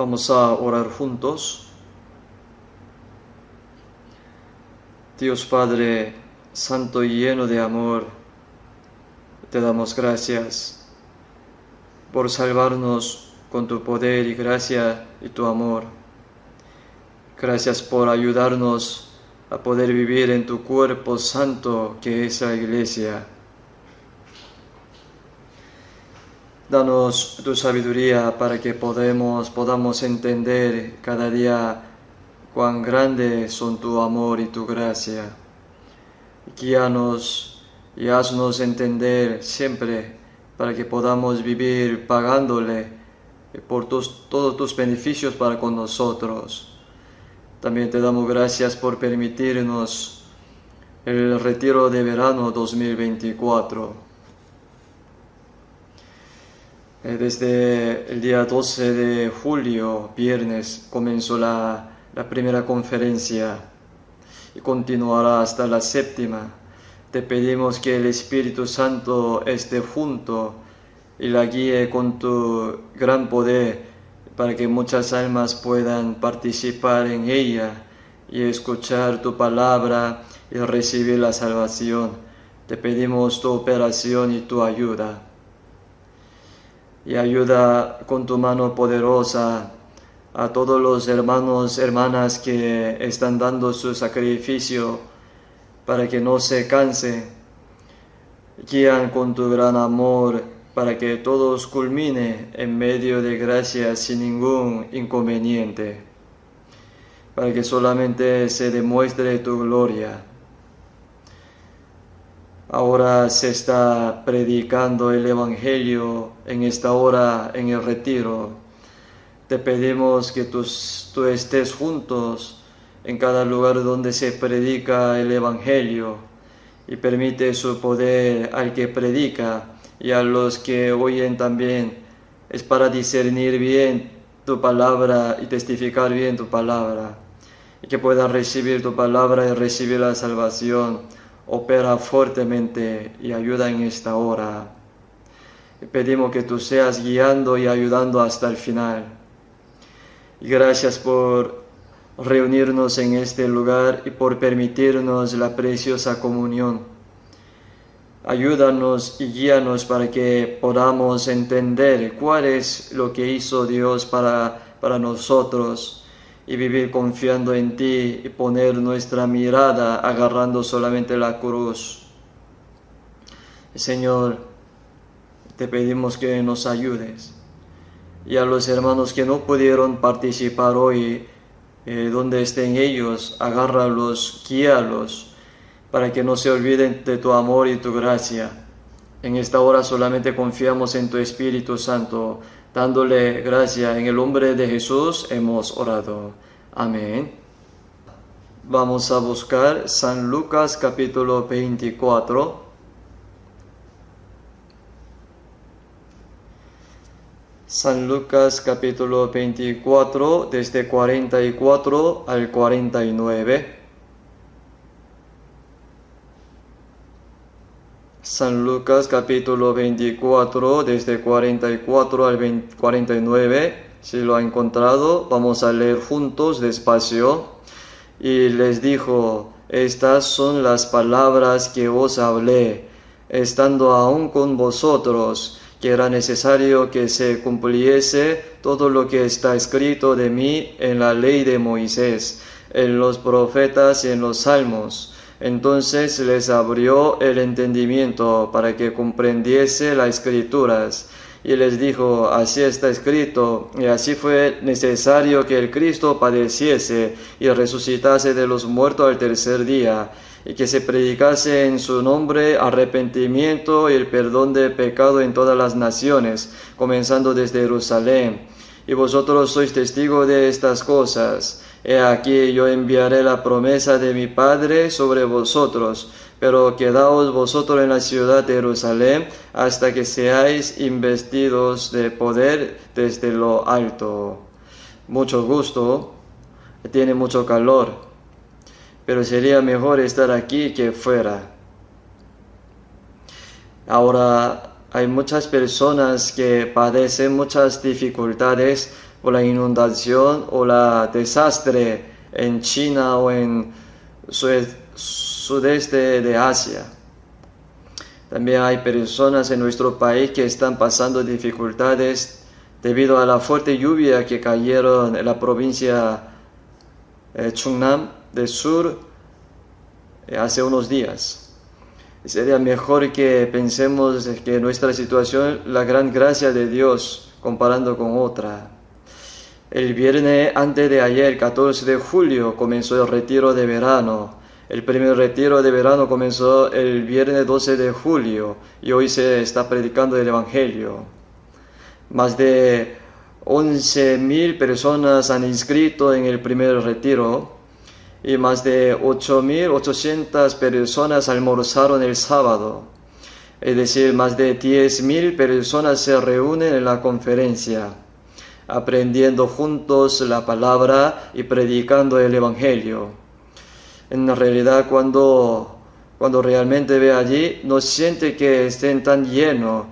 Vamos a orar juntos. Dios Padre Santo y lleno de amor, te damos gracias por salvarnos con tu poder y gracia y tu amor. Gracias por ayudarnos a poder vivir en tu cuerpo santo que es la Iglesia. Danos tu sabiduría para que podamos entender cada día cuán grandes son tu amor y tu gracia. Guíanos y haznos entender siempre para que podamos vivir pagándole por todos tus beneficios para con nosotros. También te damos gracias por permitirnos el retiro de verano 2024. Desde el día 12 de julio, viernes, comenzó la primera conferencia y continuará hasta la 7ª. Te pedimos que el Espíritu Santo esté junto y la guíe con tu gran poder para que muchas almas puedan participar en ella y escuchar tu palabra y recibir la salvación. Te pedimos tu operación y tu ayuda. Y ayuda con tu mano poderosa a todos los hermanos, hermanas que están dando su sacrificio para que no se canse. Guían con tu gran amor para que todos culmine en medio de gracia sin ningún inconveniente, para que solamente se demuestre tu gloria. Ahora se está predicando el Evangelio en esta hora en el retiro. Te pedimos que tú estés juntos en cada lugar donde se predica el Evangelio y permite su poder al que predica y a los que oyen también. Es para discernir bien tu palabra y testificar bien tu palabra y que puedan recibir tu palabra y recibir la salvación. Opera fuertemente y ayuda en esta hora. Y pedimos que tú seas guiando y ayudando hasta el final. Y gracias por reunirnos en este lugar y por permitirnos la preciosa comunión. Ayúdanos y guíanos para que podamos entender cuál es lo que hizo Dios para nosotros y vivir confiando en ti y poner nuestra mirada agarrando solamente la cruz. Señor, te pedimos que nos ayudes. Y a los hermanos que no pudieron participar hoy, donde estén ellos, agárralos, guíalos, para que no se olviden de tu amor y tu gracia. En esta hora solamente confiamos en tu Espíritu Santo, dándole gracia. En el nombre de Jesús hemos orado. Amén. Vamos a buscar San Lucas capítulo 24. San Lucas capítulo 24, desde 44 al 49. San Lucas capítulo 24, desde 44 al 49, si lo ha encontrado, vamos a leer juntos despacio. Y les dijo: estas son las palabras que os hablé, estando aún con vosotros, que era necesario que se cumpliese todo lo que está escrito de mí en la ley de Moisés, en los profetas y en los salmos. Entonces les abrió el entendimiento para que comprendiese las Escrituras, y les dijo: así está escrito, y así fue necesario que el Cristo padeciese y resucitase de los muertos al tercer día, y que se predicase en su nombre arrepentimiento y el perdón de pecado en todas las naciones, comenzando desde Jerusalén. Y vosotros sois testigos de estas cosas. He aquí yo enviaré la promesa de mi Padre sobre vosotros, pero quedaos vosotros en la ciudad de Jerusalén hasta que seáis investidos de poder desde lo alto. Mucho gusto, tiene mucho calor, pero sería mejor estar aquí que fuera. Ahora hay muchas personas que padecen muchas dificultades o la inundación o la desastre en China o en sudeste de Asia. También hay personas en nuestro país que están pasando dificultades debido a la fuerte lluvia que cayeron en la provincia Chungnam del sur hace unos días. Sería mejor que pensemos que nuestra situación, la gran gracia de Dios comparando con otra. El viernes antes de ayer, 14 de julio, comenzó el retiro de verano. El primer retiro de verano comenzó el viernes 12 de julio y hoy se está predicando el Evangelio. Más de 11,000 personas han inscrito en el primer retiro y más de 8,800 personas almorzaron el sábado. Es decir, más de 10,000 personas se reúnen en la conferencia, aprendiendo juntos la palabra y predicando el Evangelio. En realidad, cuando realmente ve allí, no siente que estén tan llenos,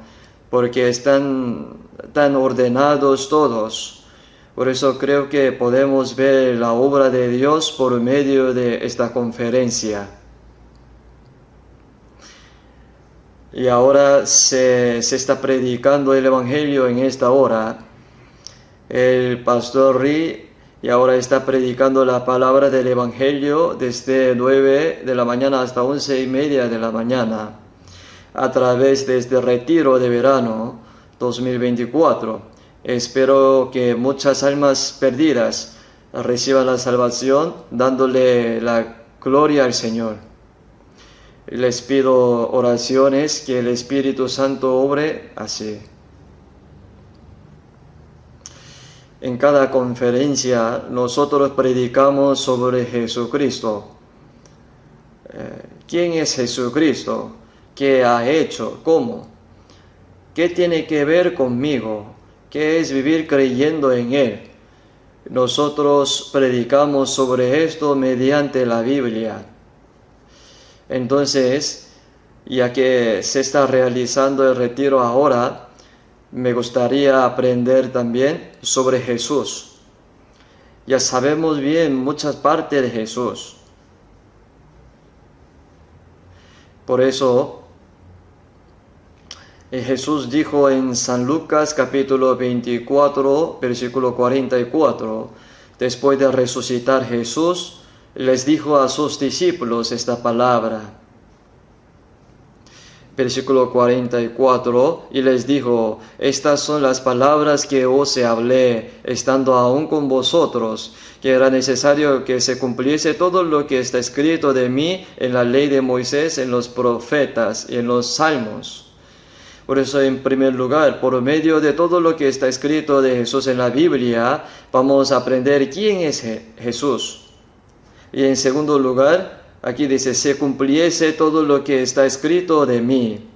porque están tan ordenados todos. Por eso creo que podemos ver la obra de Dios por medio de esta conferencia. Y ahora se está predicando el Evangelio en esta hora. El pastor Ri y ahora está predicando la palabra del Evangelio desde 9 de la mañana hasta 11:30 de la mañana a través de este retiro de verano 2024. Espero que muchas almas perdidas reciban la salvación dándole la gloria al Señor. Les pido oraciones que el Espíritu Santo obre así. En cada conferencia nosotros predicamos sobre Jesucristo. ¿Quién es Jesucristo? ¿Qué ha hecho? ¿Cómo? ¿Qué tiene que ver conmigo? ¿Qué es vivir creyendo en Él? Nosotros predicamos sobre esto mediante la Biblia. Entonces, ya que se está realizando el retiro ahora, me gustaría aprender también sobre Jesús. Ya sabemos bien muchas partes de Jesús. Por eso, Jesús dijo en San Lucas capítulo 24, versículo 44, después de resucitar Jesús, les dijo a sus discípulos esta palabra. Versículo 44, y les dijo, estas son las palabras que os hablé, estando aún con vosotros, que era necesario que se cumpliese todo lo que está escrito de mí en la ley de Moisés, en los profetas y en los salmos. Por eso, en primer lugar, por medio de todo lo que está escrito de Jesús en la Biblia, vamos a aprender quién es Jesús. Y en segundo lugar, aquí dice, se cumpliese todo lo que está escrito de mí.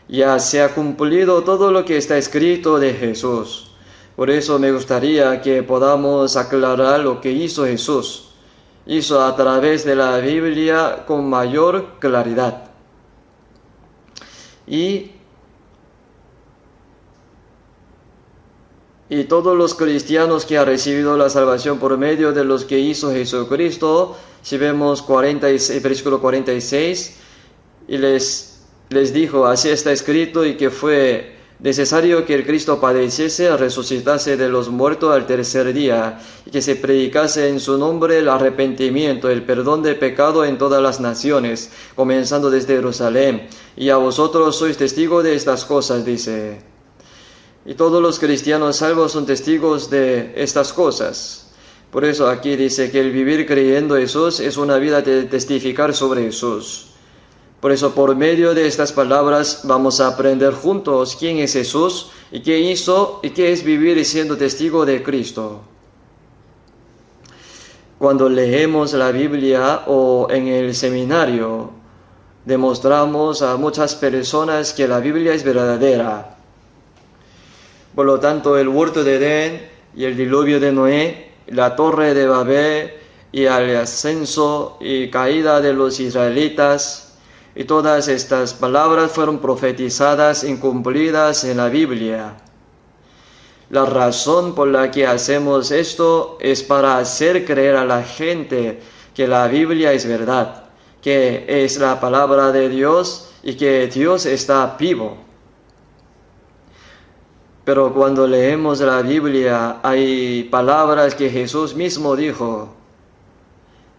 Ya se ha cumplido todo lo que está escrito de Jesús. Por eso me gustaría que podamos aclarar lo que hizo Jesús. Hizo a través de la Biblia con mayor claridad. Y todos los cristianos que han recibido la salvación por medio de los que hizo Jesucristo, si vemos versículo 46, y les dijo, así está escrito, y que fue necesario que el Cristo padeciese, resucitase de los muertos al tercer día, y que se predicase en su nombre el arrepentimiento, el perdón de pecado en todas las naciones, comenzando desde Jerusalén. Y a vosotros sois testigos de estas cosas, dice. Y todos los cristianos salvos son testigos de estas cosas. Por eso aquí dice que el vivir creyendo en Jesús es una vida de testificar sobre Jesús. Por eso, por medio de estas palabras, vamos a aprender juntos quién es Jesús y qué hizo y qué es vivir siendo testigo de Cristo. Cuando leemos la Biblia o en el seminario, demostramos a muchas personas que la Biblia es verdadera. Por lo tanto, el huerto de Edén y el diluvio de Noé, la torre de Babel y el ascenso y caída de los israelitas, y todas estas palabras fueron profetizadas y cumplidas en la Biblia. La razón por la que hacemos esto es para hacer creer a la gente que la Biblia es verdad, que es la palabra de Dios y que Dios está vivo. Pero cuando leemos la Biblia hay palabras que Jesús mismo dijo.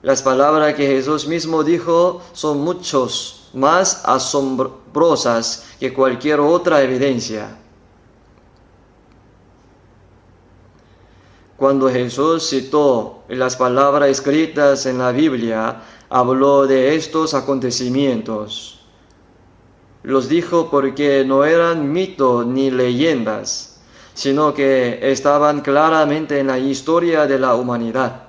Las palabras que Jesús mismo dijo son muchos más asombrosas que cualquier otra evidencia. Cuando Jesús citó las palabras escritas en la Biblia, habló de estos acontecimientos. Los dijo porque no eran mitos ni leyendas, sino que estaban claramente en la historia de la humanidad.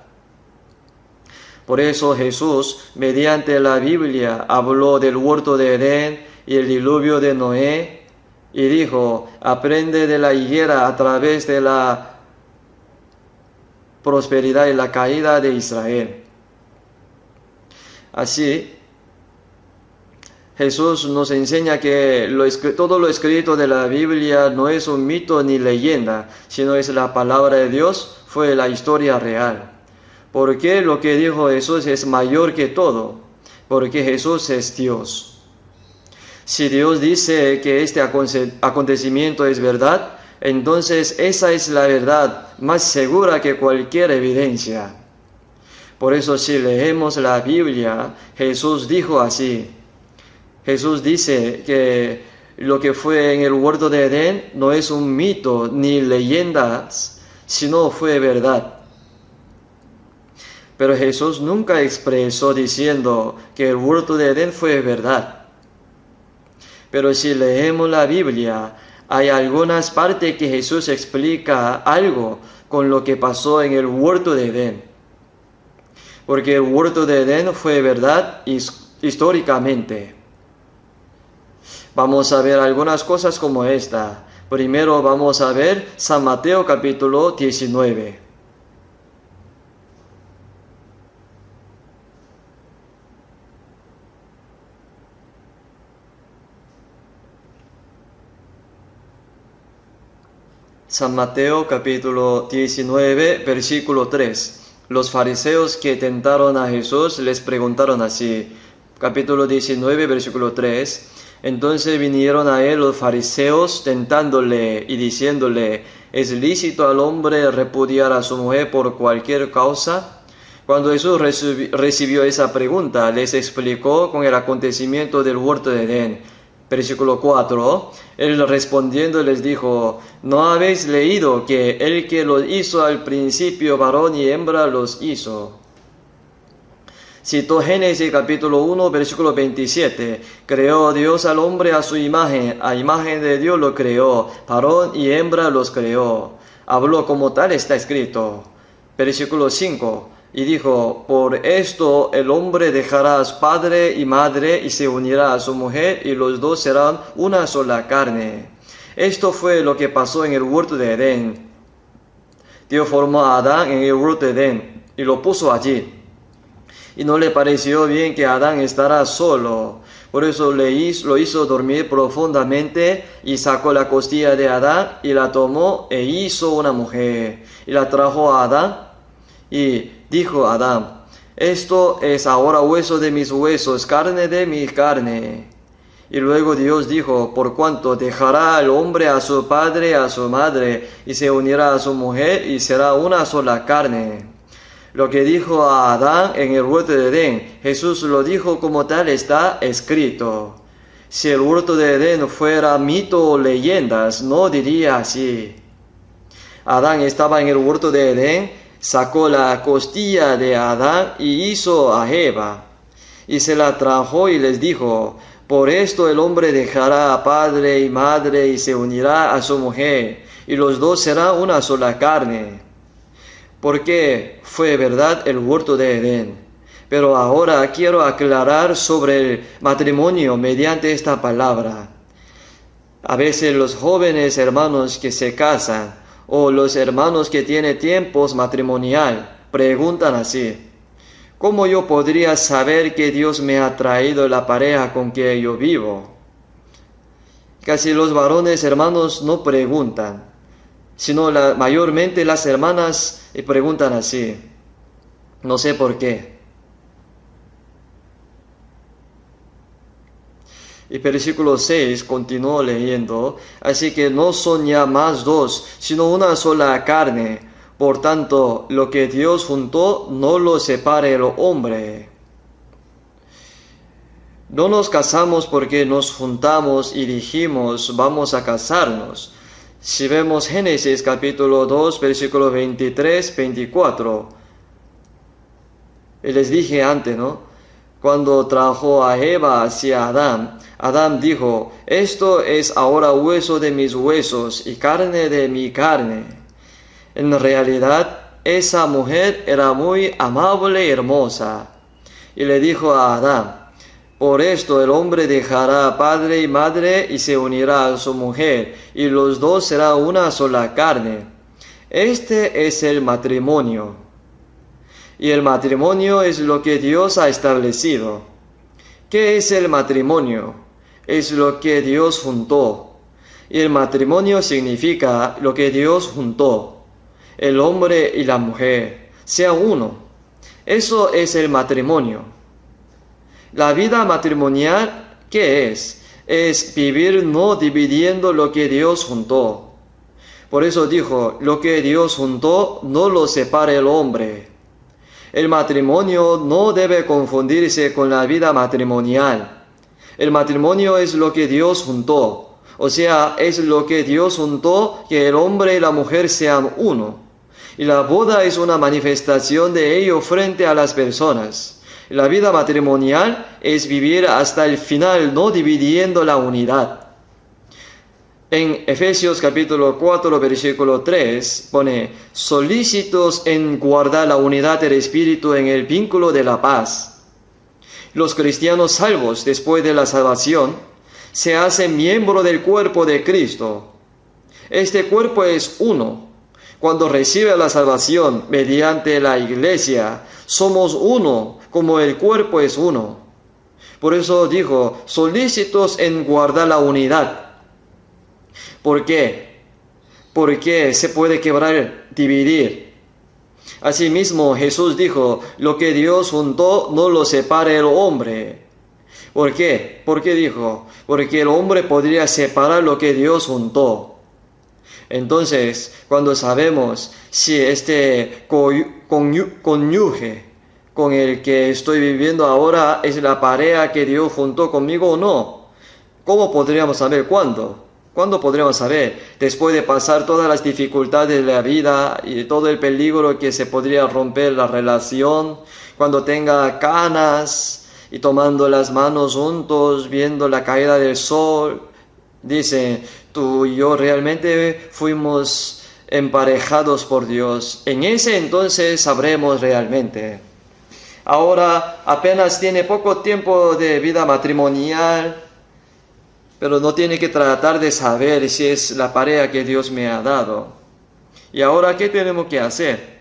Por eso Jesús, mediante la Biblia, habló del huerto de Edén y el diluvio de Noé, y dijo: aprende de la higuera a través de la prosperidad y la caída de Israel. Así, Jesús nos enseña que todo lo escrito de la Biblia no es un mito ni leyenda, sino es la palabra de Dios, fue la historia real. Porque lo que dijo Jesús es mayor que todo, porque Jesús es Dios. Si Dios dice que este acontecimiento es verdad, entonces esa es la verdad más segura que cualquier evidencia. Por eso si leemos la Biblia, Jesús dijo así. Jesús dice que lo que fue en el huerto de Edén no es un mito ni leyendas, sino fue verdad. Pero Jesús nunca expresó diciendo que el huerto de Edén fue verdad. Pero si leemos la Biblia, hay algunas partes que Jesús explica algo con lo que pasó en el huerto de Edén. Porque el huerto de Edén fue verdad históricamente. Vamos a ver algunas cosas como esta. Primero vamos a ver San Mateo capítulo 19. San Mateo capítulo 19, versículo 3. Los fariseos que tentaron a Jesús les preguntaron así. Capítulo 19, versículo 3. Entonces vinieron a él los fariseos tentándole y diciéndole: ¿es lícito al hombre repudiar a su mujer por cualquier causa? Cuando Jesús recibió esa pregunta, les explicó con el acontecimiento del huerto de Edén. Versículo 4, él respondiendo les dijo: ¿no habéis leído que el que los hizo al principio varón y hembra los hizo? Citó Génesis capítulo 1, versículo 27, creó Dios al hombre a su imagen, a imagen de Dios lo creó, varón y hembra los creó. Habló como tal está escrito. Versículo 5, y dijo: por esto el hombre dejará a su padre y madre y se unirá a su mujer y los dos serán una sola carne. Esto fue lo que pasó en el huerto de Edén. Dios formó a Adán en el huerto de Edén y lo puso allí. Y no le pareció bien que Adán estará solo. Por eso lo hizo dormir profundamente y sacó la costilla de Adán y la tomó e hizo una mujer. Y la trajo a Adán y dijo a Adán: esto es ahora hueso de mis huesos, carne de mi carne. Y luego Dios dijo: por cuanto dejará el hombre a su padre y a su madre, y se unirá a su mujer, y será una sola carne. Lo que dijo a Adán en el huerto de Edén, Jesús lo dijo como tal está escrito. Si el huerto de Edén fuera mito o leyendas, no diría así. Adán estaba en el huerto de Edén, sacó la costilla de Adán y hizo a Eva. Y se la trajo y les dijo: por esto el hombre dejará a padre y madre y se unirá a su mujer, y los dos serán una sola carne. Porque fue verdad el huerto de Edén. Pero ahora quiero aclarar sobre el matrimonio mediante esta palabra. A veces los jóvenes hermanos que se casan o los hermanos que tienen tiempos matrimonial preguntan así: ¿cómo yo podría saber que Dios me ha traído la pareja con que yo vivo? Casi los varones hermanos no preguntan. sino mayormente las hermanas preguntan así. No sé por qué. Y versículo 6, continuó leyendo, así que no son ya más dos, sino una sola carne. Por tanto, lo que Dios juntó, no lo separe el hombre. No nos casamos porque nos juntamos y dijimos, vamos a casarnos. Si vemos Génesis capítulo 2, versículo 23, 24. Y les dije antes, ¿no? Cuando trajo a Eva hacia Adán, Adán dijo, esto es ahora hueso de mis huesos y carne de mi carne. En realidad, esa mujer era muy amable y hermosa. Y le dijo a Adán, por esto el hombre dejará padre y madre y se unirá a su mujer, y los dos serán una sola carne. Este es el matrimonio. Y el matrimonio es lo que Dios ha establecido. ¿Qué es el matrimonio? Es lo que Dios juntó. Y el matrimonio significa lo que Dios juntó. El hombre y la mujer sean uno. Eso es el matrimonio. La vida matrimonial, ¿qué es? Es vivir no dividiendo lo que Dios juntó. Por eso dijo, lo que Dios juntó, no lo separe el hombre. El matrimonio no debe confundirse con la vida matrimonial. El matrimonio es lo que Dios juntó. O sea, es lo que Dios juntó, que el hombre y la mujer sean uno. Y la boda es una manifestación de ello frente a las personas. La vida matrimonial es vivir hasta el final, no dividiendo la unidad. En Efesios capítulo 4, versículo 3, pone, solícitos en guardar la unidad del Espíritu en el vínculo de la paz. Los cristianos salvos después de la salvación se hacen miembro del cuerpo de Cristo. Este cuerpo es uno. Cuando recibe la salvación mediante la iglesia, somos uno, como el cuerpo es uno. Por eso dijo, solícitos en guardar la unidad. ¿Por qué? Porque se puede quebrar, dividir. Asimismo, Jesús dijo, lo que Dios juntó, no lo separe el hombre. ¿Por qué? ¿Por qué dijo? Porque el hombre podría separar lo que Dios juntó. Entonces, cuando sabemos si este cónyuge con el que estoy viviendo ahora es la pareja que Dios juntó conmigo o no, ¿cómo podríamos saber cuándo? ¿Cuándo podríamos saber? Después de pasar todas las dificultades de la vida y todo el peligro que se podría romper la relación, cuando tenga canas y tomando las manos juntos, viendo la caída del sol, dice, tú y yo realmente fuimos emparejados por Dios. En ese entonces sabremos realmente. Ahora apenas tiene poco tiempo de vida matrimonial, pero no tiene que tratar de saber si es la pareja que Dios me ha dado. ¿Y ahora qué tenemos que hacer?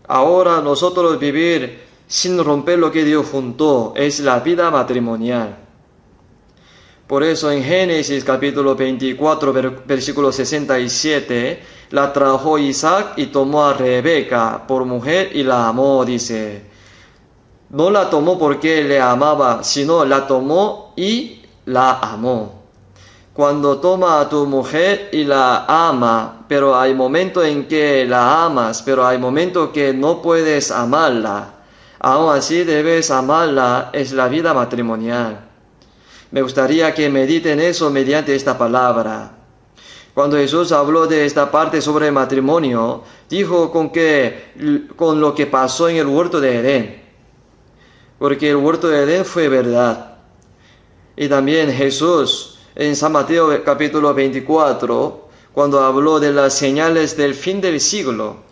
Ahora nosotros vivir sin romper lo que Dios juntó es la vida matrimonial. Por eso en Génesis capítulo 24, versículo 67, la trajo Isaac y tomó a Rebeca por mujer y la amó, dice. No la tomó porque le amaba, sino la tomó y la amó. Cuando toma a tu mujer y la ama, pero hay momentos en que la amas, pero hay momentos que no puedes amarla, aún así debes amarla, es la vida matrimonial. Me gustaría que mediten eso mediante esta palabra. Cuando Jesús habló de esta parte sobre el matrimonio, dijo con lo que pasó en el huerto de Edén. Porque el huerto de Edén fue verdad. Y también Jesús, en San Mateo capítulo 24, cuando habló de las señales del fin del siglo.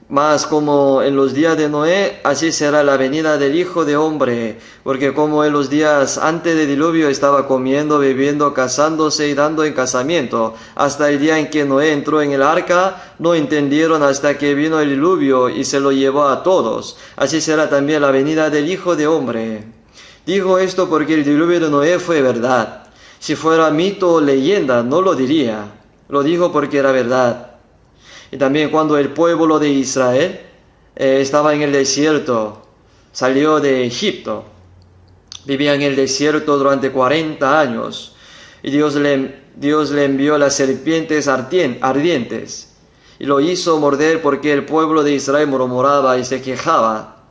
Mas como en los días de Noé, así será la venida del Hijo de Hombre, porque como en los días antes del diluvio estaba comiendo, bebiendo, casándose y dando en casamiento, hasta el día en que Noé entró en el arca, no entendieron hasta que vino el diluvio y se lo llevó a todos. Así será también la venida del Hijo de Hombre. Dijo esto porque el diluvio de Noé fue verdad. Si fuera mito o leyenda, no lo diría. Lo dijo porque era verdad. Y también cuando el pueblo de Israel estaba en el desierto, salió de Egipto, vivía en el desierto durante 40 años, y Dios le envió las serpientes ardientes, y lo hizo morder porque el pueblo de Israel murmuraba y se quejaba.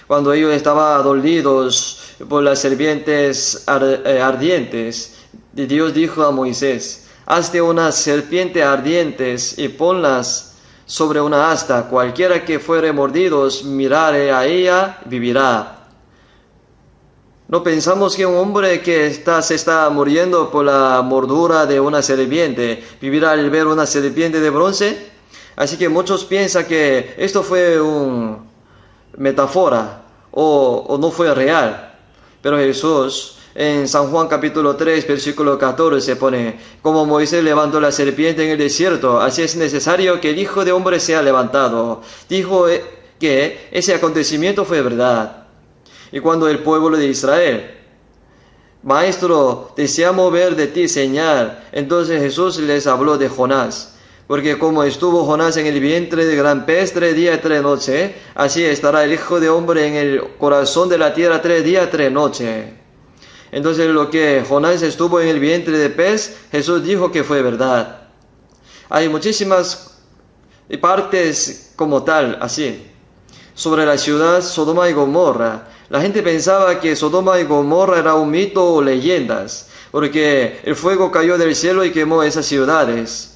Cuando ellos estaban dolidos por las serpientes ardientes, Dios dijo a Moisés: hazte unas serpientes ardientes y ponlas sobre una asta. Cualquiera que fuere mordidos, mirare a ella, vivirá. No pensamos que un hombre que se está muriendo por la mordura de una serpiente vivirá al ver una serpiente de bronce. Así que muchos piensan que esto fue una metáfora o no fue real. Pero Jesús, en San Juan capítulo 3, versículo 14, pone: como Moisés levantó la serpiente en el desierto, así es necesario que el Hijo de Hombre sea levantado. Dijo que ese acontecimiento fue verdad. Y cuando el pueblo de Israel: Maestro, deseamos ver de ti señal, entonces Jesús les habló de Jonás. Porque como estuvo Jonás en el vientre de gran pez 3 días y 3 noches, así estará el Hijo de Hombre en el corazón de la tierra 3 días y 3 noches. Entonces lo que Jonás estuvo en el vientre de pez, Jesús dijo que fue verdad. Hay muchísimas partes como tal, así, sobre la ciudad Sodoma y Gomorra. La gente pensaba que Sodoma y Gomorra era un mito o leyendas, porque el fuego cayó del cielo y quemó esas ciudades.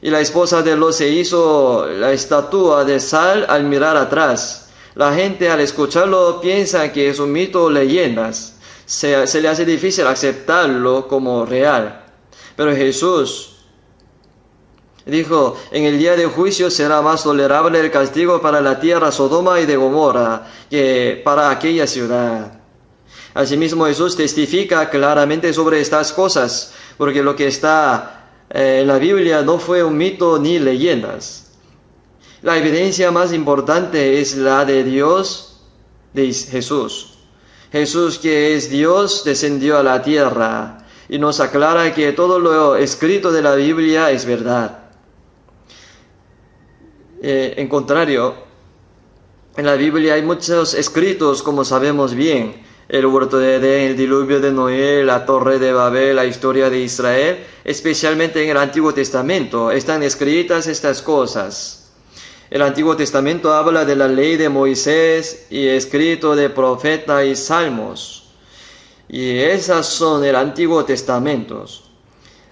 Y la esposa de Lot se hizo la estatua de sal al mirar atrás. La gente al escucharlo piensa que es un mito o leyendas. Se le hace difícil aceptarlo como real. Pero Jesús dijo: en el día de juicio será más tolerable el castigo para la tierra Sodoma y de Gomorra que para aquella ciudad. Asimismo, Jesús testifica claramente sobre estas cosas, porque lo que está en la Biblia no fue un mito ni leyendas. La evidencia más importante es la de Dios, de Jesús. Jesús, que es Dios, descendió a la tierra y nos aclara que todo lo escrito de la Biblia es verdad. En contrario, en la Biblia hay muchos escritos, como sabemos bien: el huerto de Edén, el diluvio de Noé, la torre de Babel, la historia de Israel. Especialmente en el Antiguo Testamento están escritas estas cosas. El Antiguo Testamento habla de la ley de Moisés y escrito de profetas y salmos. Y esas son el Antiguo Testamento.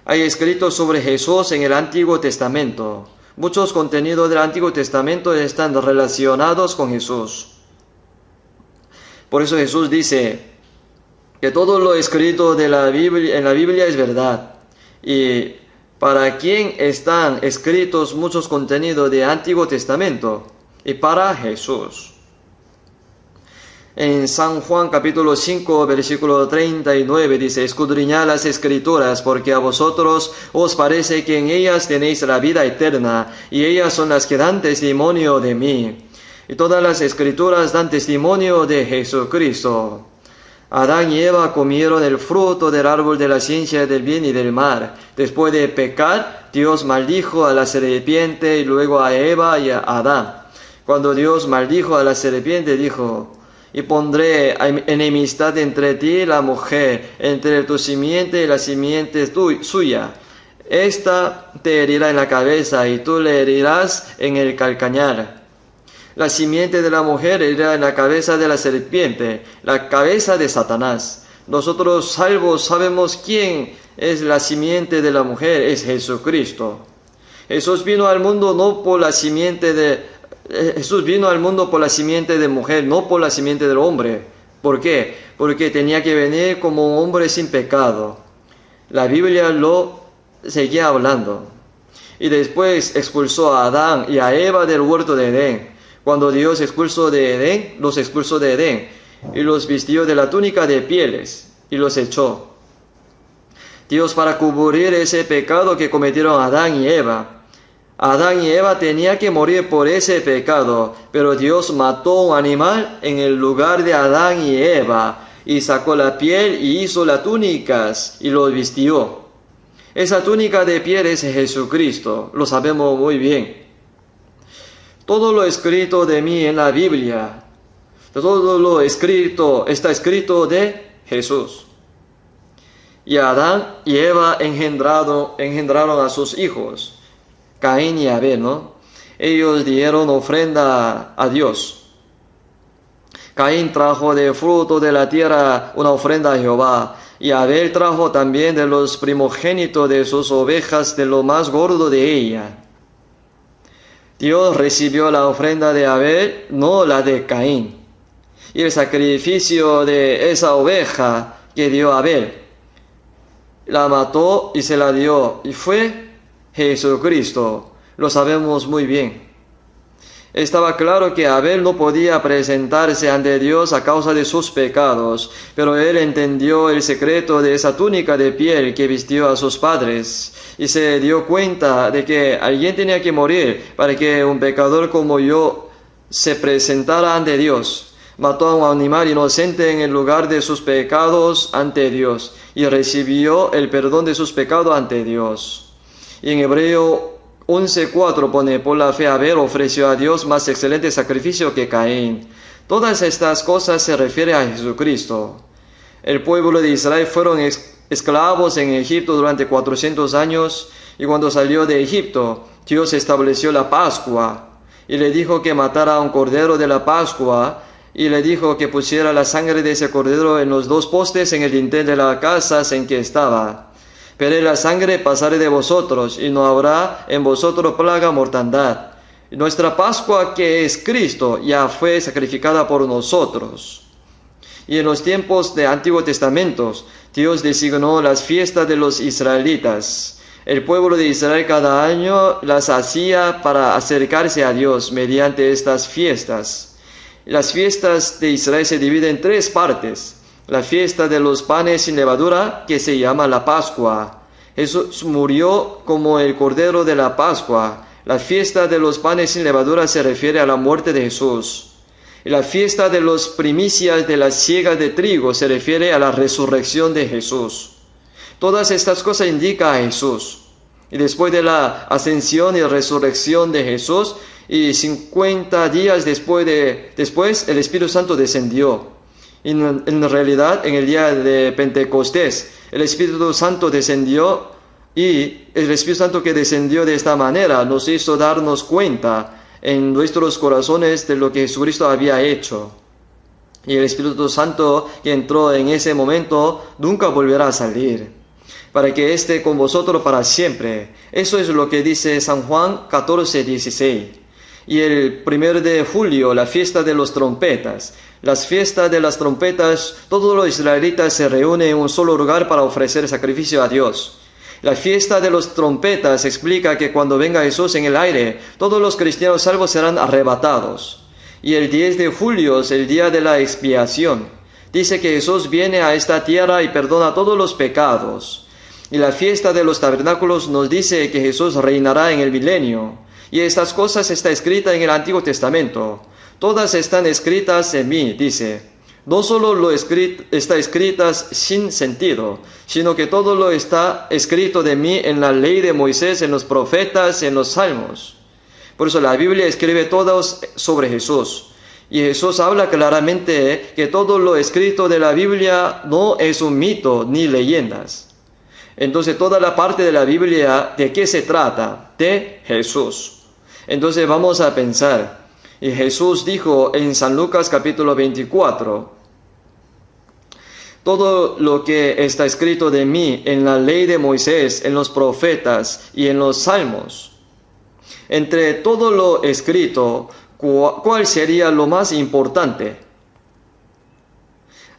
Hay escritos sobre Jesús en el Antiguo Testamento. Muchos contenidos del Antiguo Testamento están relacionados con Jesús. Por eso Jesús dice que todo lo escrito en la Biblia es verdad. Y para quién están escritos muchos contenidos del Antiguo Testamento, y para Jesús. En San Juan capítulo 5 versículo 39 dice: escudriñad las Escrituras, porque a vosotros os parece que en ellas tenéis la vida eterna, y ellas son las que dan testimonio de mí. Y todas las Escrituras dan testimonio de Jesucristo. Adán y Eva comieron el fruto del árbol de la ciencia del bien y del mal. Después de pecar, Dios maldijo a la serpiente y luego a Eva y a Adán. Cuando Dios maldijo a la serpiente, dijo: y pondré enemistad entre ti y la mujer, entre tu simiente y la simiente suya. Esta te herirá en la cabeza y tú le herirás en el calcañar. La simiente de la mujer herirá en la cabeza de la serpiente, la cabeza de Satanás. Nosotros salvos sabemos quién es la simiente de la mujer, es Jesucristo. Jesús vino al mundo por la simiente de mujer, no por la simiente del hombre. ¿Por qué? Porque tenía que venir como un hombre sin pecado. La Biblia lo seguía hablando. Y después expulsó a Adán y a Eva del huerto de Edén. Cuando Dios los expulsó de Edén y los vistió de la túnica de pieles y los echó. Dios, para cubrir ese pecado que cometieron Adán y Eva tenían que morir por ese pecado, pero Dios mató un animal en el lugar de Adán y Eva y sacó la piel y hizo las túnicas y los vistió. Esa túnica de piel es Jesucristo, lo sabemos muy bien. Todo lo escrito de mí en la Biblia, todo lo escrito está escrito de Jesús. Y Adán y Eva engendraron a sus hijos, Caín y Abel, ¿no? Ellos dieron ofrenda a Dios. Caín trajo de fruto de la tierra una ofrenda a Jehová, y Abel trajo también de los primogénitos de sus ovejas, de lo más gordo de ella. Dios recibió la ofrenda de Abel, no la de Caín. Y el sacrificio de esa oveja que dio Abel, la mató y se la dio, y fue Jesucristo. Lo sabemos muy bien. Estaba claro que Abel no podía presentarse ante Dios a causa de sus pecados, pero él entendió el secreto de esa túnica de piel que vistió a sus padres, y se dio cuenta de que alguien tenía que morir para que un pecador como yo se presentara ante Dios. Mató a un animal inocente en el lugar de sus pecados ante Dios, y recibió el perdón de sus pecados ante Dios. Y en Hebreo 11:4 pone: por la fe Abel ofreció a Dios más excelente sacrificio que Caín. Todas estas cosas se refieren a Jesucristo. El pueblo de Israel fueron esclavos en Egipto durante 400 años, y cuando salió de Egipto, Dios estableció la Pascua, y le dijo que matara a un cordero de la Pascua, y le dijo que pusiera la sangre de ese cordero en los dos postes en el dintel de las casas en que estaba. Pero la sangre pasaré de vosotros, y no habrá en vosotros plaga mortandad. Nuestra Pascua, que es Cristo, ya fue sacrificada por nosotros. Y en los tiempos de Antiguo Testamento, Dios designó las fiestas de los israelitas. El pueblo de Israel cada año las hacía para acercarse a Dios mediante estas fiestas. Las fiestas de Israel se dividen en 3 partes. La fiesta de los panes sin levadura, que se llama la Pascua. Jesús murió como el Cordero de la Pascua. La fiesta de los panes sin levadura se refiere a la muerte de Jesús. Y la fiesta de los primicias de la siega de trigo se refiere a la resurrección de Jesús. Todas estas cosas indican a Jesús. Y después de la ascensión y resurrección de Jesús, y 50 días después el Espíritu Santo descendió. En realidad, en el día de Pentecostés, el Espíritu Santo descendió, y el Espíritu Santo que descendió de esta manera nos hizo darnos cuenta en nuestros corazones de lo que Jesucristo había hecho. Y el Espíritu Santo que entró en ese momento nunca volverá a salir, para que esté con vosotros para siempre. Eso es lo que dice San Juan 14:16. Y el 1 de julio, la fiesta de los trompetas. Las fiestas de las trompetas, todos los israelitas se reúnen en un solo lugar para ofrecer sacrificio a Dios. La fiesta de los trompetas explica que cuando venga Jesús en el aire, todos los cristianos salvos serán arrebatados. Y el 10 de julio es el día de la expiación. Dice que Jesús viene a esta tierra y perdona todos los pecados. Y la fiesta de los tabernáculos nos dice que Jesús reinará en el milenio. Y estas cosas están escritas en el Antiguo Testamento. Todas están escritas en mí, dice. No solo lo está escritas sin sentido, sino que todo lo está escrito de mí en la ley de Moisés, en los profetas, en los salmos. Por eso la Biblia escribe todos sobre Jesús. Y Jesús habla claramente que todo lo escrito de la Biblia no es un mito ni leyendas. Entonces toda la parte de la Biblia, ¿de qué se trata? De Jesús. Entonces vamos a pensar. Y Jesús dijo en San Lucas capítulo 24, todo lo que está escrito de mí en la ley de Moisés, en los profetas y en los salmos. Entre todo lo escrito, ¿cuál sería lo más importante?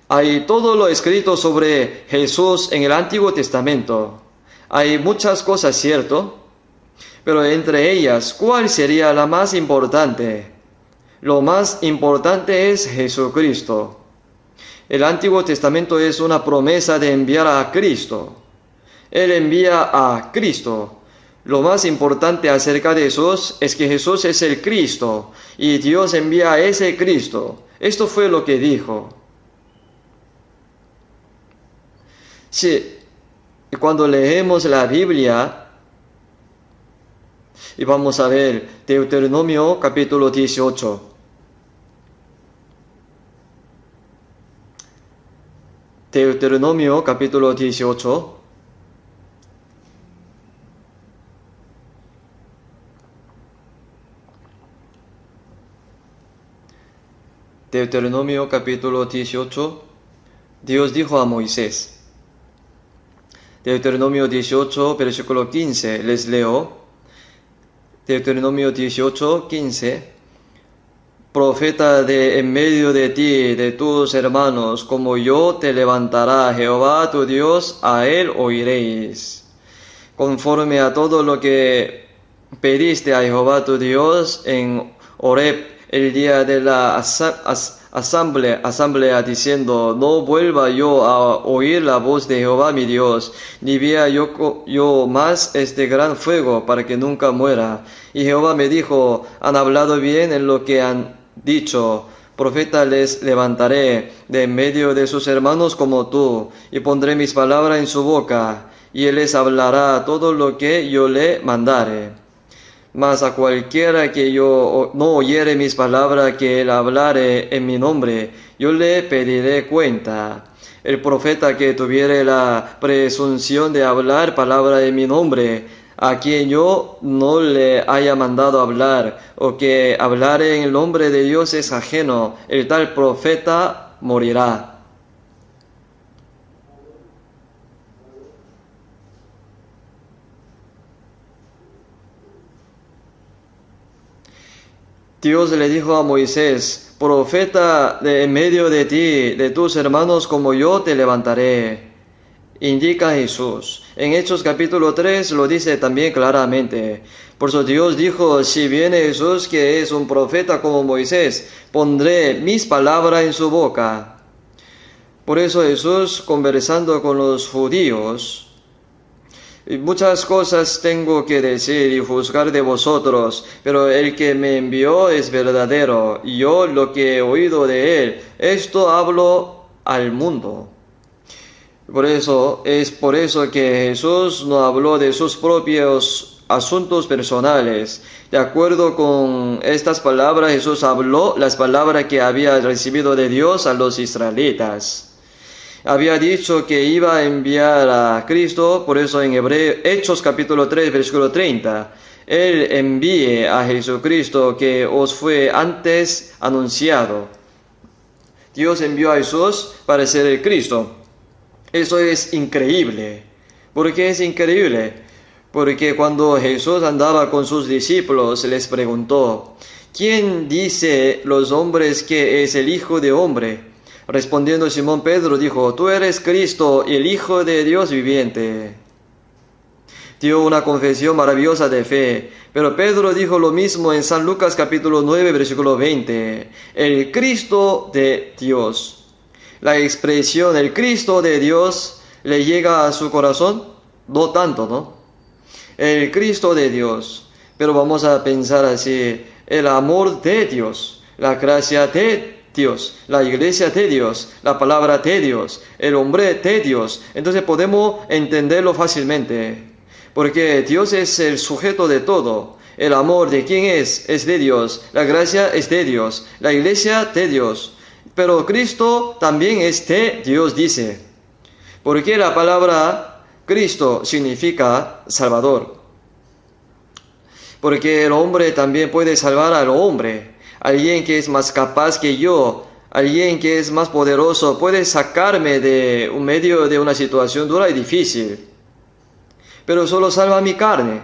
Hay todo lo escrito sobre Jesús en el Antiguo Testamento. Hay muchas cosas, ¿cierto? Pero entre ellas, ¿cuál sería la más importante? Lo más importante es Jesucristo. El Antiguo Testamento es una promesa de enviar a Cristo. Él envía a Cristo. Lo más importante acerca de Jesús es que Jesús es el Cristo y Dios envía a ese Cristo. Esto fue lo que dijo. Sí, Y cuando leemos la Biblia, y vamos a ver Deuteronomio capítulo 18. Deuteronomio capítulo 18. Deuteronomio capítulo 18. Dios dijo a Moisés. Deuteronomio 18, versículo 15, les leo. Deuteronomio 18, 15. Profeta de en medio de ti, de tus hermanos, como yo te levantará Jehová tu Dios, a él oiréis. Conforme a todo lo que pediste a Jehová tu Dios en Horeb, el día de la asamblea, diciendo, no vuelva yo a oír la voz de Jehová mi Dios, ni vea yo más este gran fuego, para que nunca muera. Y Jehová me dijo, han hablado bien en lo que han dicho. Profeta les levantaré de en medio de sus hermanos como tú, y pondré mis palabras en su boca, y él les hablará todo lo que yo le mandare. Mas a cualquiera que yo no oyere mis palabras que él hablare en mi nombre, yo le pediré cuenta. El profeta que tuviere la presunción de hablar palabra en mi nombre, a quien yo no le haya mandado hablar, o que hablare en el nombre de Dios es ajeno, el tal profeta morirá. Dios le dijo a Moisés, profeta de en medio de ti, de tus hermanos, como yo te levantaré. Indica Jesús. En Hechos capítulo 3 lo dice también claramente. Por eso Dios dijo, si viene Jesús, que es un profeta como Moisés, pondré mis palabras en su boca. Por eso Jesús, conversando con los judíos, muchas cosas tengo que decir y juzgar de vosotros, pero el que me envió es verdadero, y yo lo que he oído de él, esto hablo al mundo. Por eso que Jesús no habló de sus propios asuntos personales. De acuerdo con estas palabras, Jesús habló las palabras que había recibido de Dios a los israelitas. Había dicho que iba a enviar a Cristo, por eso en Hechos capítulo 3, versículo 30, Él envíe a Jesucristo que os fue antes anunciado. Dios envió a Jesús para ser el Cristo. Eso es increíble. ¿Por qué es increíble? Porque cuando Jesús andaba con sus discípulos, les preguntó, ¿quién dice los hombres que es el Hijo de Hombre? Respondiendo Simón Pedro dijo, tú eres Cristo, el Hijo de Dios viviente. Dio una confesión maravillosa de fe, pero Pedro dijo lo mismo en San Lucas capítulo 9, versículo 20, el Cristo de Dios. La expresión, el Cristo de Dios, ¿le llega a su corazón? No tanto, ¿no? El Cristo de Dios. Pero vamos a pensar así, el amor de Dios, la gracia de Dios, la iglesia de Dios, la palabra de Dios, el hombre de Dios. Entonces podemos entenderlo fácilmente, porque Dios es el sujeto de todo. El amor de quién es de Dios, la gracia es de Dios, la iglesia de Dios. Pero Cristo también es de Dios, dice. Porque la palabra Cristo significa Salvador. Porque el hombre también puede salvar al hombre. Alguien que es más capaz que yo, alguien que es más poderoso, puede sacarme de un medio de una situación dura y difícil. Pero solo salva mi carne.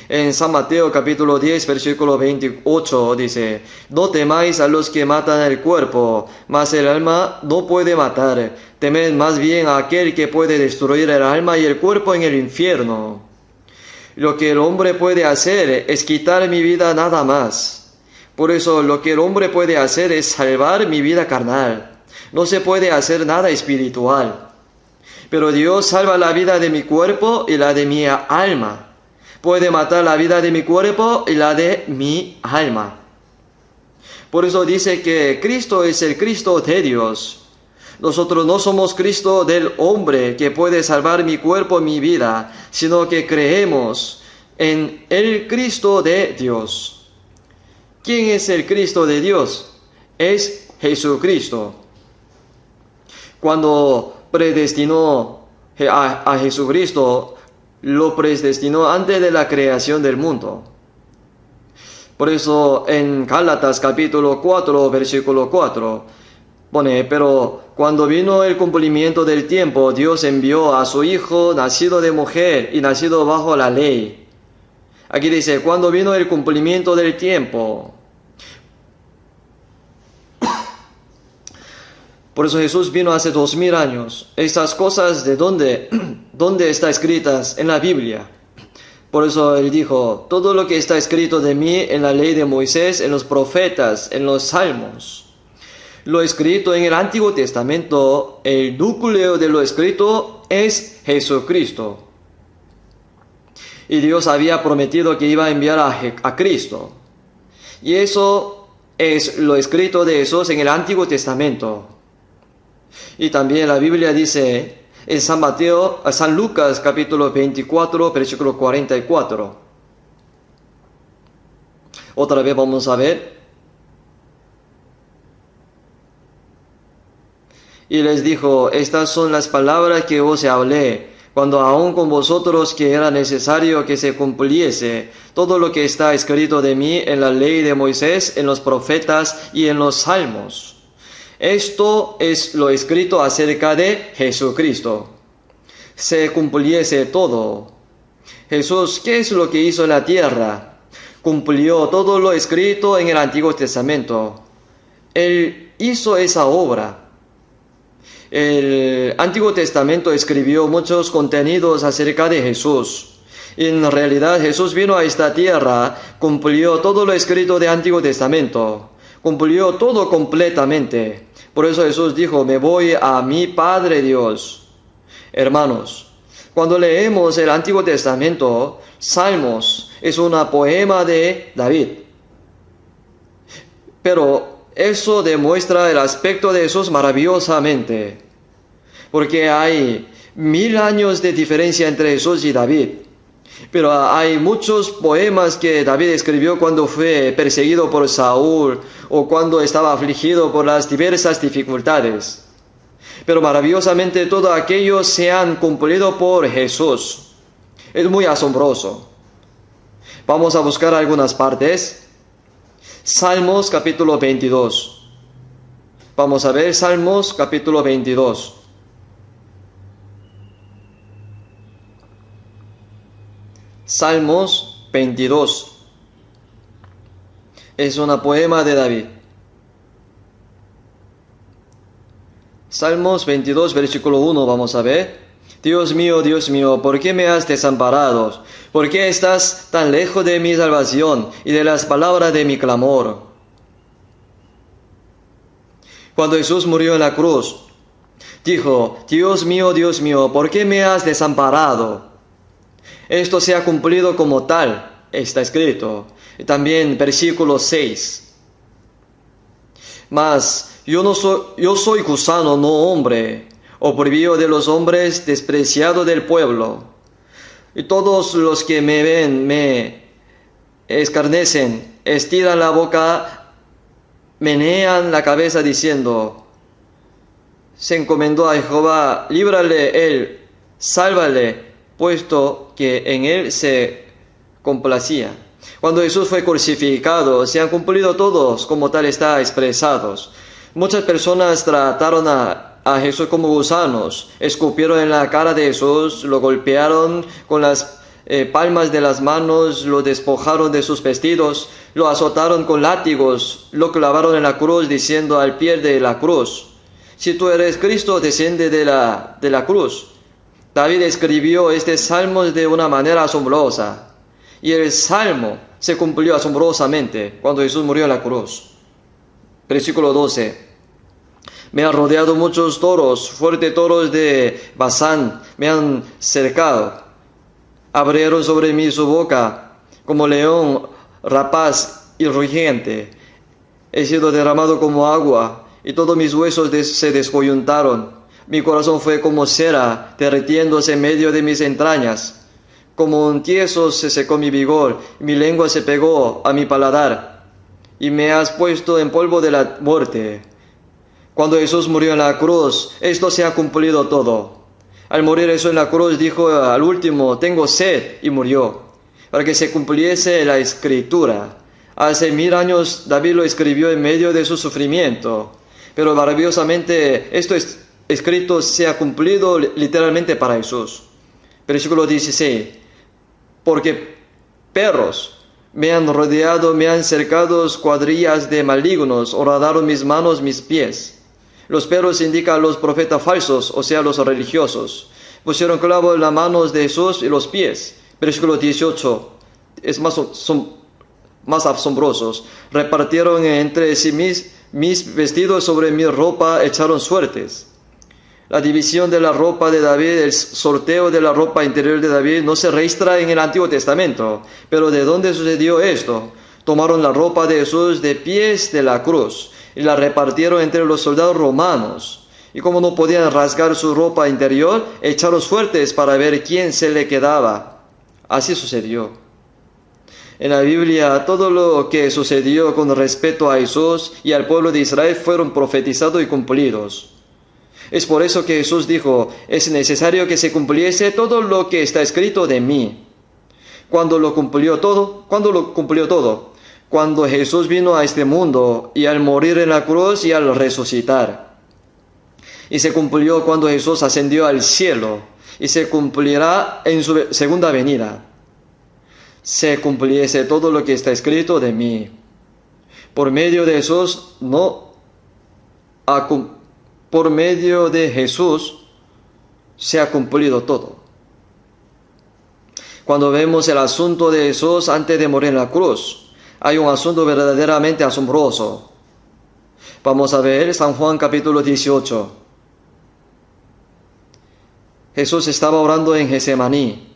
En San Mateo capítulo 10, versículo 28 dice, no temáis a los que matan el cuerpo, mas el alma no puede matar. Temed más bien a aquel que puede destruir el alma y el cuerpo en el infierno. Lo que el hombre puede hacer es quitar mi vida nada más. Por eso lo que el hombre puede hacer es salvar mi vida carnal. No se puede hacer nada espiritual. Pero Dios salva la vida de mi cuerpo y la de mi alma. Puede matar la vida de mi cuerpo y la de mi alma. Por eso dice que Cristo es el Cristo de Dios. Nosotros no somos Cristo del hombre que puede salvar mi cuerpo, mi vida, sino que creemos en el Cristo de Dios. ¿Quién es el Cristo de Dios? Es Jesucristo. Cuando predestinó a Jesucristo, lo predestinó antes de la creación del mundo. Por eso en Gálatas capítulo 4, versículo 4, pone, pero cuando vino el cumplimiento del tiempo, Dios envió a su Hijo, nacido de mujer y nacido bajo la ley. Aquí dice, cuando vino el cumplimiento del tiempo. Por eso Jesús vino hace 2000 años. Estas cosas, ¿de dónde están escritas? En la Biblia. Por eso Él dijo, todo lo que está escrito de mí en la ley de Moisés, en los profetas, en los salmos. Lo escrito en el Antiguo Testamento, el núcleo de lo escrito es Jesucristo. Y Dios había prometido que iba a enviar a Cristo. Y eso es lo escrito de Jesús en el Antiguo Testamento. Y también la Biblia dice en San Lucas capítulo 24, versículo 44. Otra vez vamos a ver. Y les dijo, estas son las palabras que os hablé, cuando aún con vosotros que era necesario que se cumpliese todo lo que está escrito de mí en la ley de Moisés, en los profetas y en los salmos. Esto es lo escrito acerca de Jesucristo. Se cumpliese todo. Jesús, ¿qué es lo que hizo en la tierra? Cumplió todo lo escrito en el Antiguo Testamento. Él hizo esa obra. El Antiguo Testamento escribió muchos contenidos acerca de Jesús. En realidad Jesús vino a esta tierra, cumplió todo lo escrito del Antiguo Testamento. Cumplió todo completamente. Por eso Jesús dijo, me voy a mi Padre Dios. Hermanos, cuando leemos el Antiguo Testamento, Salmos es un poema de David. Pero eso demuestra el aspecto de Jesús maravillosamente. Porque hay 1000 años de diferencia entre Jesús y David. Pero hay muchos poemas que David escribió cuando fue perseguido por Saúl o cuando estaba afligido por las diversas dificultades. Pero maravillosamente todo aquello se han cumplido por Jesús. Es muy asombroso. Vamos a buscar algunas partes. Salmos capítulo 22. Vamos a ver Salmos capítulo 22. Salmos 22. Es un poema de David. Salmos 22, versículo 1, vamos a ver. Dios mío, ¿por qué me has desamparado? ¿Por qué estás tan lejos de mi salvación y de las palabras de mi clamor? Cuando Jesús murió en la cruz, dijo, Dios mío, ¿por qué me has desamparado? Esto se ha cumplido como tal, está escrito. Y también versículo 6. Mas yo soy gusano, no hombre, oprobio de los hombres, despreciado del pueblo. Y todos los que me ven me escarnecen, estiran la boca, menean la cabeza diciendo, se encomendó a Jehová, líbrale él, sálvale, puesto que en él se complacía. Cuando Jesús fue crucificado, se han cumplido todos, como tal está expresados. Muchas personas trataron a Jesús como gusanos, escupieron en la cara de Jesús, lo golpearon con las palmas de las manos, lo despojaron de sus vestidos, lo azotaron con látigos, lo clavaron en la cruz, diciendo al pie de la cruz, si tú eres Cristo, desciende de la cruz. David escribió este salmo de una manera asombrosa. Y el salmo se cumplió asombrosamente cuando Jesús murió en la cruz. Versículo 12. Me han rodeado muchos toros, fuertes toros de Basán, me han cercado. Abrieron sobre mí su boca, como león rapaz y rugiente. He sido derramado como agua, y todos mis huesos se descoyuntaron. Mi corazón fue como cera, derritiéndose en medio de mis entrañas. Como un tieso se secó mi vigor, mi lengua se pegó a mi paladar, y me has puesto en polvo de la muerte. Cuando Jesús murió en la cruz, esto se ha cumplido todo. Al morir Jesús en la cruz, dijo al último, tengo sed, y murió, para que se cumpliese la Escritura. Hace 1000 años David lo escribió en medio de su sufrimiento, pero maravillosamente esto escrito se ha cumplido literalmente para Jesús. Versículo 16, porque perros me han rodeado, me han cercado cuadrillas de malignos, horadaron mis manos, mis pies. Los perros indican a los profetas falsos, o sea, los religiosos. Pusieron clavo en las manos de Jesús y los pies. Versículo 18, son más asombrosos. Repartieron entre sí mis vestidos sobre mi ropa, echaron suertes. La división de la ropa de David, el sorteo de la ropa interior de David no se registra en el Antiguo Testamento. Pero ¿de dónde sucedió esto? Tomaron la ropa de Jesús de pies de la cruz y la repartieron entre los soldados romanos. Y como no podían rasgar su ropa interior, echaron suertes para ver quién se le quedaba. Así sucedió. En la Biblia, todo lo que sucedió con respecto a Jesús y al pueblo de Israel fueron profetizados y cumplidos. Es por eso que Jesús dijo, es necesario que se cumpliese todo lo que está escrito de mí. ¿Cuándo lo cumplió todo? Cuando Jesús vino a este mundo y al morir en la cruz y al resucitar. Y se cumplió cuando Jesús ascendió al cielo y se cumplirá en su segunda venida. Se cumpliese todo lo que está escrito de mí. Por medio de Jesús por medio de Jesús se ha cumplido todo. Cuando vemos el asunto de Jesús antes de morir en la cruz, hay un asunto verdaderamente asombroso. Vamos a ver San Juan capítulo 18. Jesús estaba orando en Getsemaní,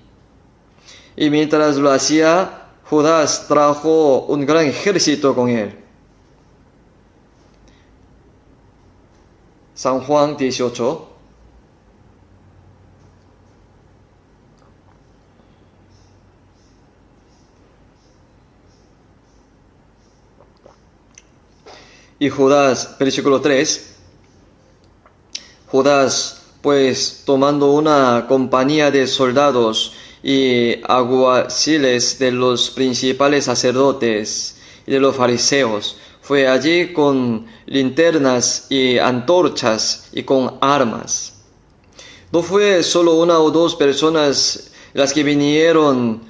y mientras lo hacía, Judas trajo un gran ejército con él. San Juan 18. Y Judas, versículo 3, Judas, pues tomando una compañía de soldados y alguaciles de los principales sacerdotes y de los fariseos, fue allí con linternas y antorchas y con armas. No fue solo 1 o 2 personas las que vinieron,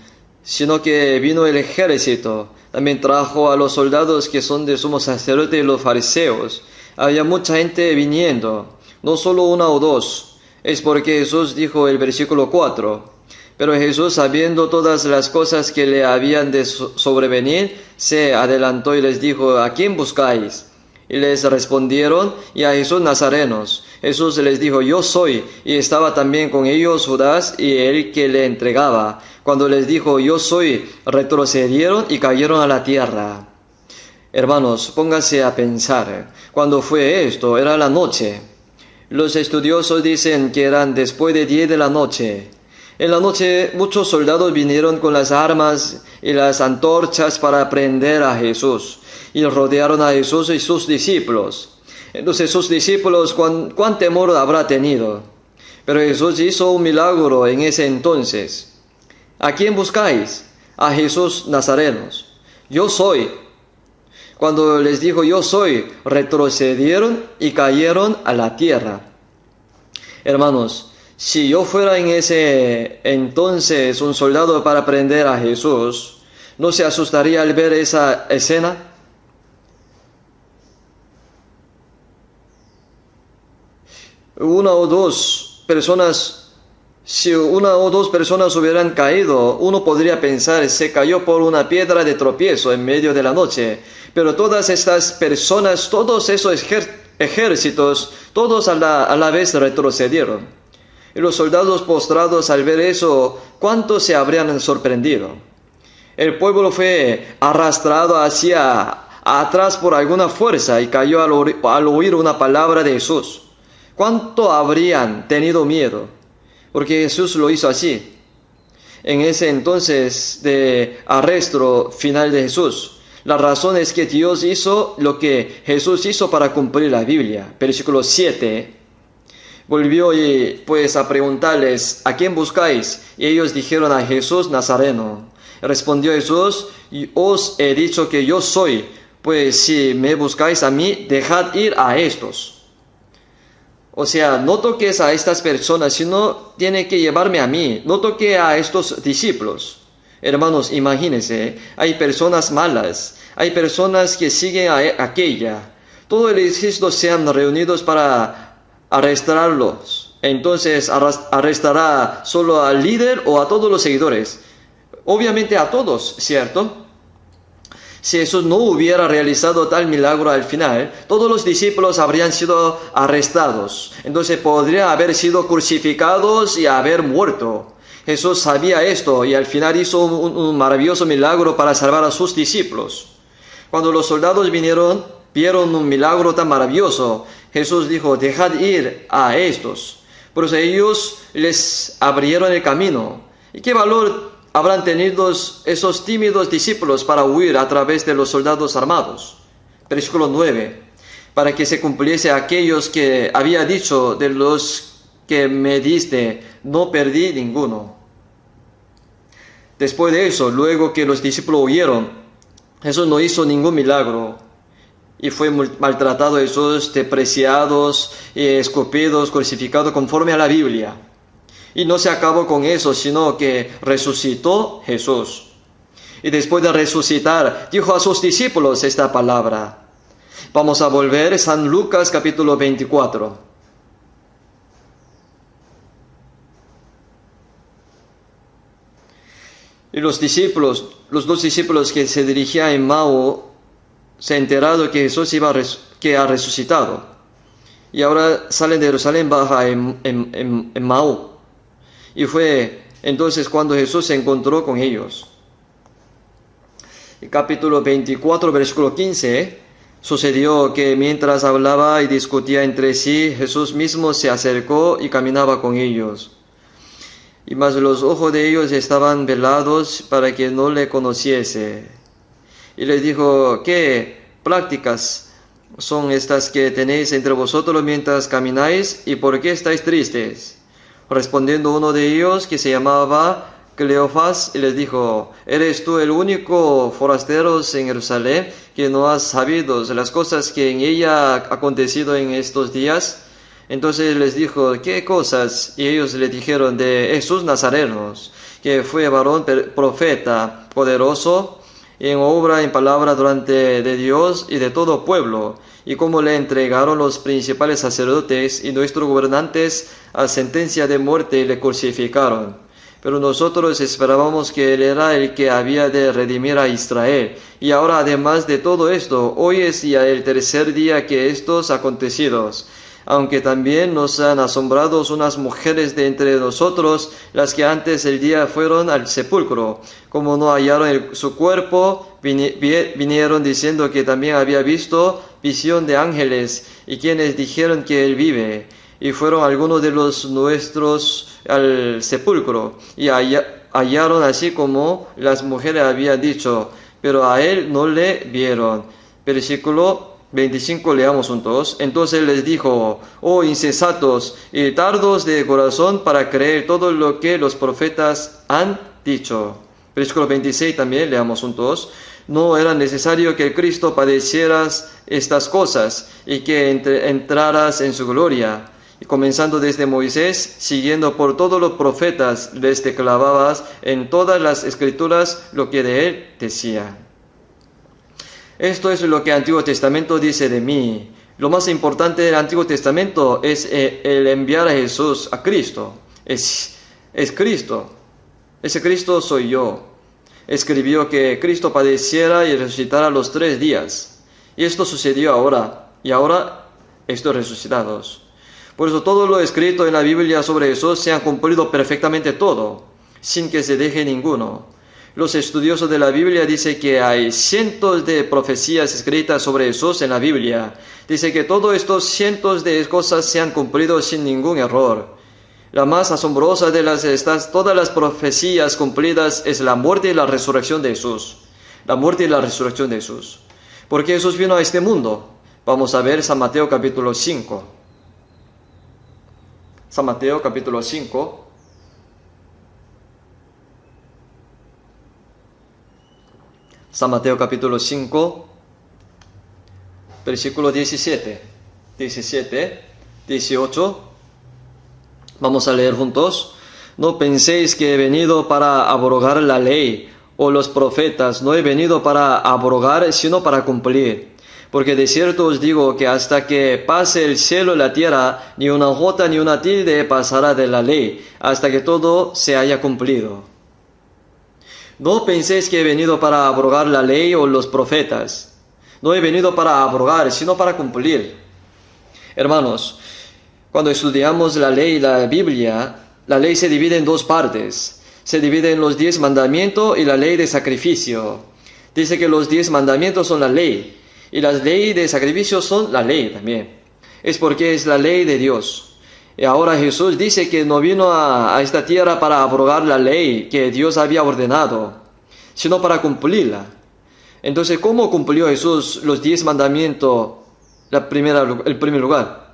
sino que vino el ejército. También trajo a los soldados que son de sumo sacerdote y los fariseos. Había mucha gente viniendo, no solo 1 o 2. Es porque Jesús dijo el versículo 4. Pero Jesús, sabiendo todas las cosas que le habían de sobrevenir, se adelantó y les dijo, ¿a quién buscáis? Y les respondieron, y a Jesús Nazarenos. Jesús les dijo, yo soy, y estaba también con ellos Judas y el que le entregaba. Cuando les dijo, yo soy, retrocedieron y cayeron a la tierra. Hermanos, pónganse a pensar, cuando fue esto, era la noche. Los estudiosos dicen que eran después de 10 de la noche. En la noche muchos soldados vinieron con las armas y las antorchas para prender a Jesús, y rodearon a Jesús y sus discípulos. Entonces sus discípulos, ¿cuán temor habrá tenido? Pero Jesús hizo un milagro en ese entonces. ¿A quién buscáis? A Jesús Nazarenos. Yo soy. Cuando les dijo yo soy, retrocedieron y cayeron a la tierra. Hermanos, si yo fuera en ese entonces un soldado para prender a Jesús, ¿no se asustaría al ver esa escena? Si una o dos personas hubieran caído, uno podría pensar, se cayó por una piedra de tropiezo en medio de la noche. Pero todas estas personas, todos esos ejércitos, todos a la vez retrocedieron. Y los soldados postrados al ver eso, ¿cuántos se habrían sorprendido? El pueblo fue arrastrado hacia atrás por alguna fuerza y cayó al oír una palabra de Jesús. ¿Cuánto habrían tenido miedo? Porque Jesús lo hizo así. En ese entonces de arresto final de Jesús, la razón es que Dios hizo lo que Jesús hizo para cumplir la Biblia. Versículo 7. Volvió pues a preguntarles, ¿a quién buscáis? Y ellos dijeron, a Jesús Nazareno. Respondió Jesús, y os he dicho que yo soy, pues si me buscáis a mí, dejad ir a estos. O sea, no toques a estas personas, sino tiene que llevarme a mí. No toque a estos discípulos. Hermanos, imagínense, hay personas malas, hay personas que siguen a aquella. Todo el ejército se han reunido para arrestarlos. Entonces, ¿arrestará solo al líder o a todos los seguidores? Obviamente a todos, ¿cierto? Si Jesús no hubiera realizado tal milagro al final, todos los discípulos habrían sido arrestados. Entonces podría haber sido crucificados y haber muerto. Jesús sabía esto y al final hizo un maravilloso milagro para salvar a sus discípulos. Cuando los soldados vieron un milagro tan maravilloso, Jesús dijo, dejad ir a estos. Por eso ellos les abrieron el camino. ¿Y qué valor habrán tenido esos tímidos discípulos para huir a través de los soldados armados? Versículo 9. Para que se cumpliese aquellos que había dicho, de los que me diste, no perdí ninguno. Después de eso, luego que los discípulos huyeron, Jesús no hizo ningún milagro. Y fue maltratado Jesús, despreciados, escupidos, crucificado conforme a la Biblia. Y no se acabó con eso, sino que resucitó Jesús. Y después de resucitar, dijo a sus discípulos esta palabra. Vamos a volver a San Lucas capítulo 24. Y los dos discípulos que se dirigían a Emmaús, se han enterado que Jesús que ha resucitado. Y ahora salen de Jerusalén, baja en Emmaús. Y fue entonces cuando Jesús se encontró con ellos. El capítulo 24, versículo 15, sucedió que mientras hablaba y discutía entre sí, Jesús mismo se acercó y caminaba con ellos. Y mas los ojos de ellos estaban velados para que no le conociese. Y les dijo, ¿qué prácticas son estas que tenéis entre vosotros mientras camináis? ¿Y por qué estáis tristes? Respondiendo uno de ellos, que se llamaba Cleofas, y les dijo, ¿eres tú el único forastero en Jerusalén que no has sabido las cosas que en ella han acontecido en estos días? Entonces les dijo, ¿qué cosas? Y ellos le dijeron, de Jesús Nazareno, que fue varón profeta, poderoso, en obra, en palabra de Dios y de todo pueblo, y cómo le entregaron los principales sacerdotes y nuestros gobernantes a sentencia de muerte y le crucificaron. Pero nosotros esperábamos que él era el que había de redimir a Israel. Y ahora, además de todo esto, hoy es ya el tercer día que estos acontecidos. Aunque también nos han asombrado unas mujeres de entre nosotros, las que antes del día fueron al sepulcro. Como no hallaron su cuerpo, vinieron diciendo que también había visto visión de ángeles, y quienes dijeron que él vive. Y fueron algunos de los nuestros al sepulcro, y hallaron así como las mujeres habían dicho, pero a él no le vieron. Versículo 25, leamos juntos. Entonces les dijo, oh insensatos y tardos de corazón para creer todo lo que los profetas han dicho. Versículo 26 también, leamos juntos. No era necesario que el Cristo padeciera estas cosas y que entraras en su gloria. Y comenzando desde Moisés, siguiendo por todos los profetas, les declarabas en todas las escrituras lo que de él decía. Esto es lo que el Antiguo Testamento dice de mí. Lo más importante del Antiguo Testamento es el enviar a Jesús, a Cristo. Es Cristo. Ese Cristo soy yo. Escribió que Cristo padeciera y resucitara los 3 días. Y esto sucedió ahora. Y ahora estoy resucitados. Por eso todo lo escrito en la Biblia sobre Jesús se ha cumplido perfectamente todo, sin que se deje ninguno. Los estudiosos de la Biblia dicen que hay cientos de profecías escritas sobre Jesús en la Biblia. Dice que todos estos cientos de cosas se han cumplido sin ningún error. La más asombrosa de todas las profecías cumplidas es la muerte y la resurrección de Jesús. La muerte y la resurrección de Jesús. ¿Por qué Jesús vino a este mundo? Vamos a ver San Mateo capítulo 5. San Mateo capítulo 5. San Mateo capítulo 5, versículo 17, 18. Vamos a leer juntos. No penséis que he venido para abrogar la ley o los profetas. No he venido para abrogar, sino para cumplir. Porque de cierto os digo que hasta que pase el cielo y la tierra, ni una jota ni una tilde pasará de la ley, hasta que todo se haya cumplido. No penséis que he venido para abrogar la ley o los profetas. No he venido para abrogar, sino para cumplir. Hermanos, cuando estudiamos la ley y la Biblia, la ley se divide en dos partes. Se divide en los 10 mandamientos y la ley de sacrificio. Dice que los 10 mandamientos son la ley, y las leyes de sacrificio son la ley también. Es porque es la ley de Dios. Y ahora Jesús dice que no vino a esta tierra para abrogar la ley que Dios había ordenado, sino para cumplirla. Entonces, ¿cómo cumplió Jesús los 10 mandamientos el primer lugar?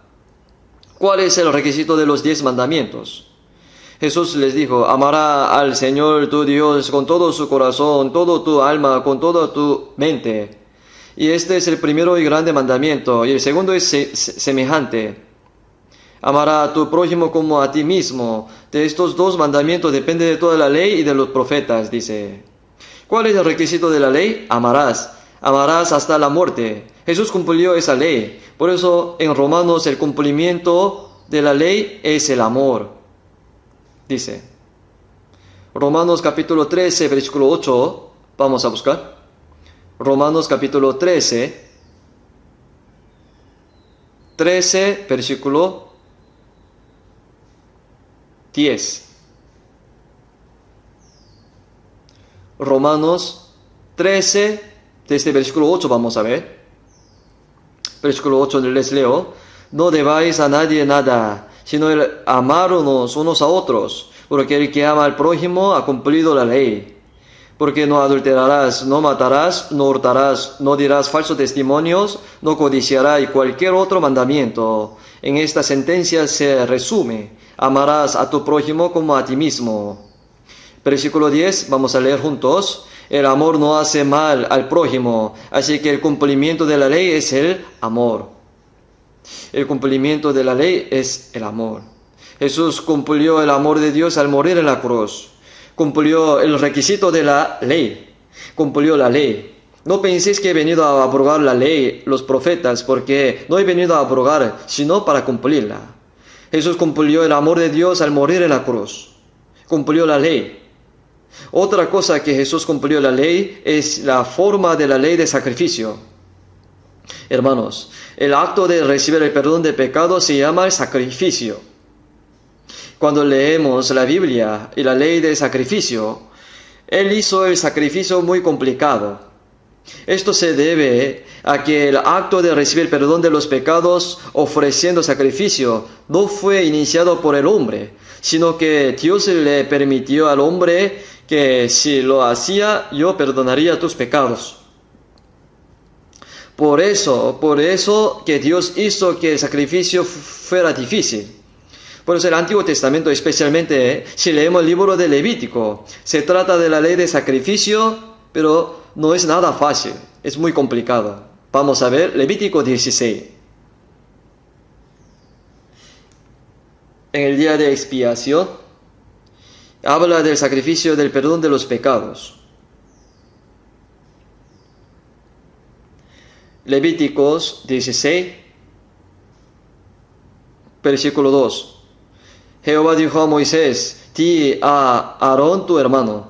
¿Cuál es el requisito de los 10 mandamientos? Jesús les dijo, amará al Señor tu Dios con todo su corazón, toda tu alma, con toda tu mente. Y este es el primero y grande mandamiento. Y el segundo es semejante. Amará a tu prójimo como a ti mismo. De estos 2 mandamientos depende de toda la ley y de los profetas, dice. ¿Cuál es el requisito de la ley? Amarás. Amarás hasta la muerte. Jesús cumplió esa ley. Por eso en Romanos el cumplimiento de la ley es el amor. Dice. Romanos capítulo 13, versículo 8. Vamos a buscar. Romanos capítulo 13, versículo 10. Romanos 13, desde versículo 8 vamos a ver. Versículo 8 les leo. No debáis a nadie nada, sino el amarnos unos a otros, porque el que ama al prójimo ha cumplido la ley. Porque no adulterarás, no matarás, no hurtarás, no dirás falsos testimonios, no codiciarás y cualquier otro mandamiento. En esta sentencia se resume, amarás a tu prójimo como a ti mismo. Versículo 10, vamos a leer juntos. El amor no hace mal al prójimo, así que el cumplimiento de la ley es el amor. El cumplimiento de la ley es el amor. Jesús cumplió el amor de Dios al morir en la cruz. Cumplió el requisito de la ley. Cumplió la ley. No penséis que he venido a abrogar la ley, los profetas, porque no he venido a abrogar, sino para cumplirla. Jesús cumplió el amor de Dios al morir en la cruz. Cumplió la ley. Otra cosa que Jesús cumplió la ley es la forma de la ley de sacrificio. Hermanos, el acto de recibir el perdón de pecados se llama el sacrificio. Cuando leemos la Biblia y la ley de sacrificio, Él hizo el sacrificio muy complicado. Esto se debe a que el acto de recibir perdón de los pecados ofreciendo sacrificio no fue iniciado por el hombre, sino que Dios le permitió al hombre que si lo hacía, yo perdonaría tus pecados. Por eso que Dios hizo que el sacrificio fuera difícil. Por eso el Antiguo Testamento, especialmente, si leemos el libro de Levítico, se trata de la ley de sacrificio, pero no es nada fácil, es muy complicado. Vamos a ver Levítico 16. En el día de expiación, habla del sacrificio del perdón de los pecados. Levíticos 16, versículo 2. Jehová dijo a Moisés, di a Aarón tu hermano.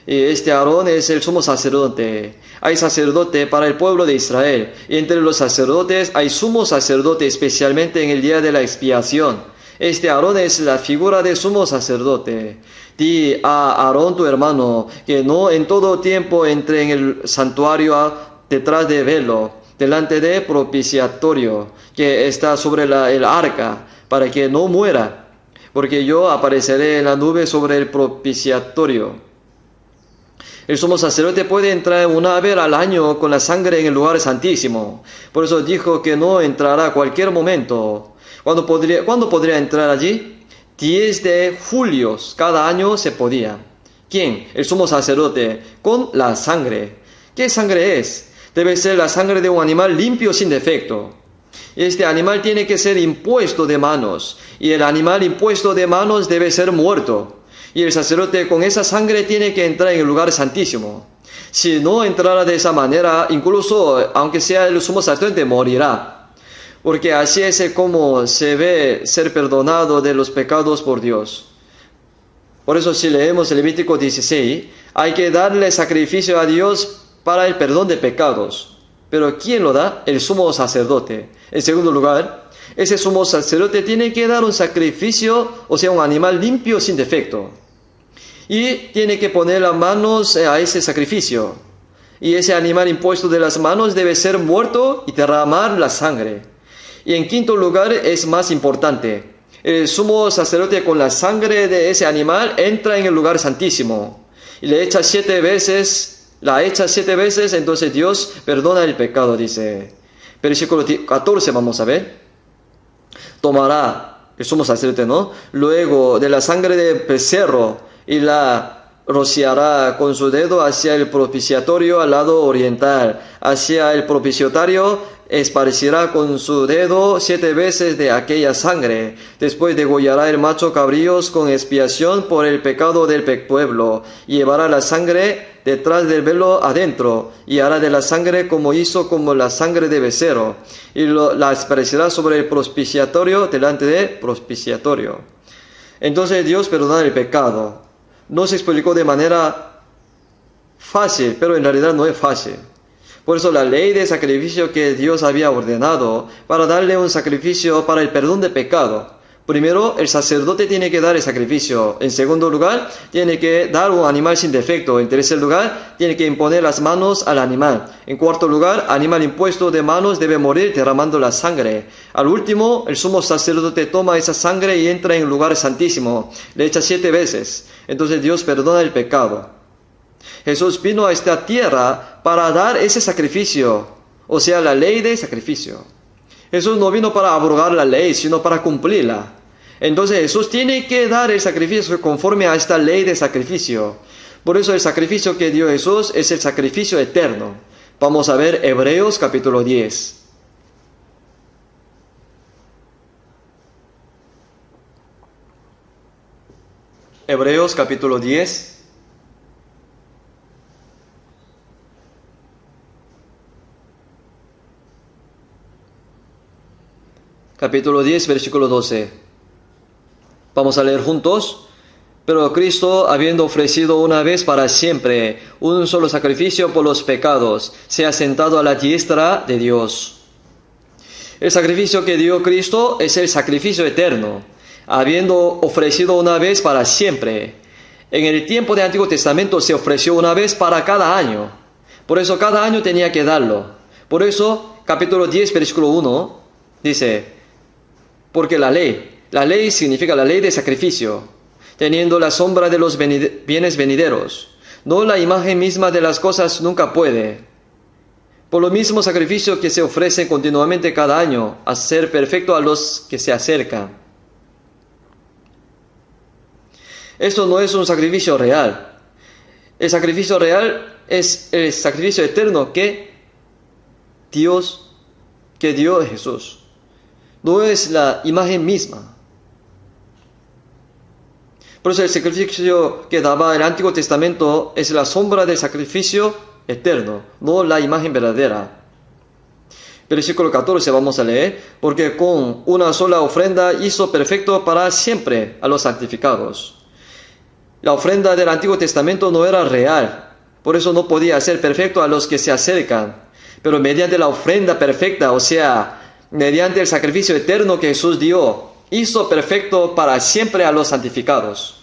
Y este Aarón es el sumo sacerdote. Hay sacerdote para el pueblo de Israel. Y entre los sacerdotes hay sumo sacerdote, especialmente en el día de la expiación. Este Aarón es la figura de sumo sacerdote. Di a Aarón tu hermano que no en todo tiempo entre en el santuario detrás de velo, delante de propiciatorio, que está sobre el arca, para que no muera, porque yo apareceré en la nube sobre el propiciatorio. El sumo sacerdote puede entrar una vez al año con la sangre en el lugar santísimo. Por eso dijo que no entrará a cualquier momento. ¿Cuándo podría entrar allí? 10 de julio, cada año se podía. ¿Quién? El sumo sacerdote, con la sangre. ¿Qué sangre es? Debe ser la sangre de un animal limpio sin defecto. Este animal tiene que ser impuesto de manos, y el animal impuesto de manos debe ser muerto. Y el sacerdote con esa sangre tiene que entrar en el lugar santísimo. Si no entrara de esa manera, incluso aunque sea el sumo sacerdote, morirá. Porque así es como se ve ser perdonado de los pecados por Dios. Por eso si leemos el Levítico 16, hay que darle sacrificio a Dios para el perdón de pecados. Pero ¿quién lo da? El sumo sacerdote. En segundo lugar, ese sumo sacerdote tiene que dar un sacrificio, o sea, un animal limpio sin defecto. Y tiene que poner las manos a ese sacrificio. Y ese animal impuesto de las manos debe ser muerto y derramar la sangre. Y en quinto lugar es más importante. El sumo sacerdote con la sangre de ese animal entra en el lugar santísimo. Y le echa 7 veces, entonces Dios perdona el pecado, dice. Versículo 14 vamos a ver. Tomará el sumo sacerdote, ¿no? Luego de la sangre del becerro y la rociará con su dedo hacia el propiciatorio al lado oriental. Hacia el propiciatorio esparcirá con su dedo 7 veces de aquella sangre. Después degollará el macho cabríos con expiación por el pecado del pueblo. Y llevará la sangre detrás del velo adentro, y hará de la sangre como hizo como la sangre de becerro. Y la esparcirá sobre el propiciatorio delante del propiciatorio. Entonces Dios perdona el pecado. No se explicó de manera fácil, pero en realidad no es fácil. Por eso la ley de sacrificio que Dios había ordenado para darle un sacrificio para el perdón de pecado. Primero, el sacerdote tiene que dar el sacrificio. En segundo lugar, tiene que dar un animal sin defecto. En tercer lugar, tiene que imponer las manos al animal. En cuarto lugar, animal impuesto de manos debe morir derramando la sangre. Al último, el sumo sacerdote toma esa sangre y entra en el lugar santísimo. Le echa 7 veces. Entonces Dios perdona el pecado. Jesús vino a esta tierra para dar ese sacrificio, o sea, la ley de sacrificio. Jesús no vino para abrogar la ley, sino para cumplirla. Entonces Jesús tiene que dar el sacrificio conforme a esta ley de sacrificio. Por eso el sacrificio que dio Jesús es el sacrificio eterno. Vamos a ver Hebreos capítulo 10. Hebreos capítulo 10. Capítulo 10, versículo 12. Vamos a leer juntos. Pero Cristo, habiendo ofrecido una vez para siempre un solo sacrificio por los pecados, se ha sentado a la diestra de Dios. El sacrificio que dio Cristo es el sacrificio eterno, habiendo ofrecido una vez para siempre. En el tiempo del Antiguo Testamento se ofreció una vez para cada año. Por eso cada año tenía que darlo. Por eso, capítulo 10, versículo 1, dice: porque la ley significa la ley de sacrificio, teniendo la sombra de los bienes venideros, no la imagen misma de las cosas nunca puede. Por lo mismo sacrificio que se ofrece continuamente cada año, a ser perfecto a los que se acercan. Esto no es un sacrificio real. El sacrificio real es el sacrificio eterno que dio Jesús. No es la imagen misma. Por eso el sacrificio que daba el Antiguo Testamento es la sombra del sacrificio eterno, no la imagen verdadera. Versículo 14 vamos a leer: porque con una sola ofrenda hizo perfecto para siempre a los santificados. La ofrenda del Antiguo Testamento no era real, por eso no podía hacer perfecto a los que se acercan. Pero mediante la ofrenda perfecta, o sea, mediante el sacrificio eterno que Jesús dio, hizo perfecto para siempre a los santificados.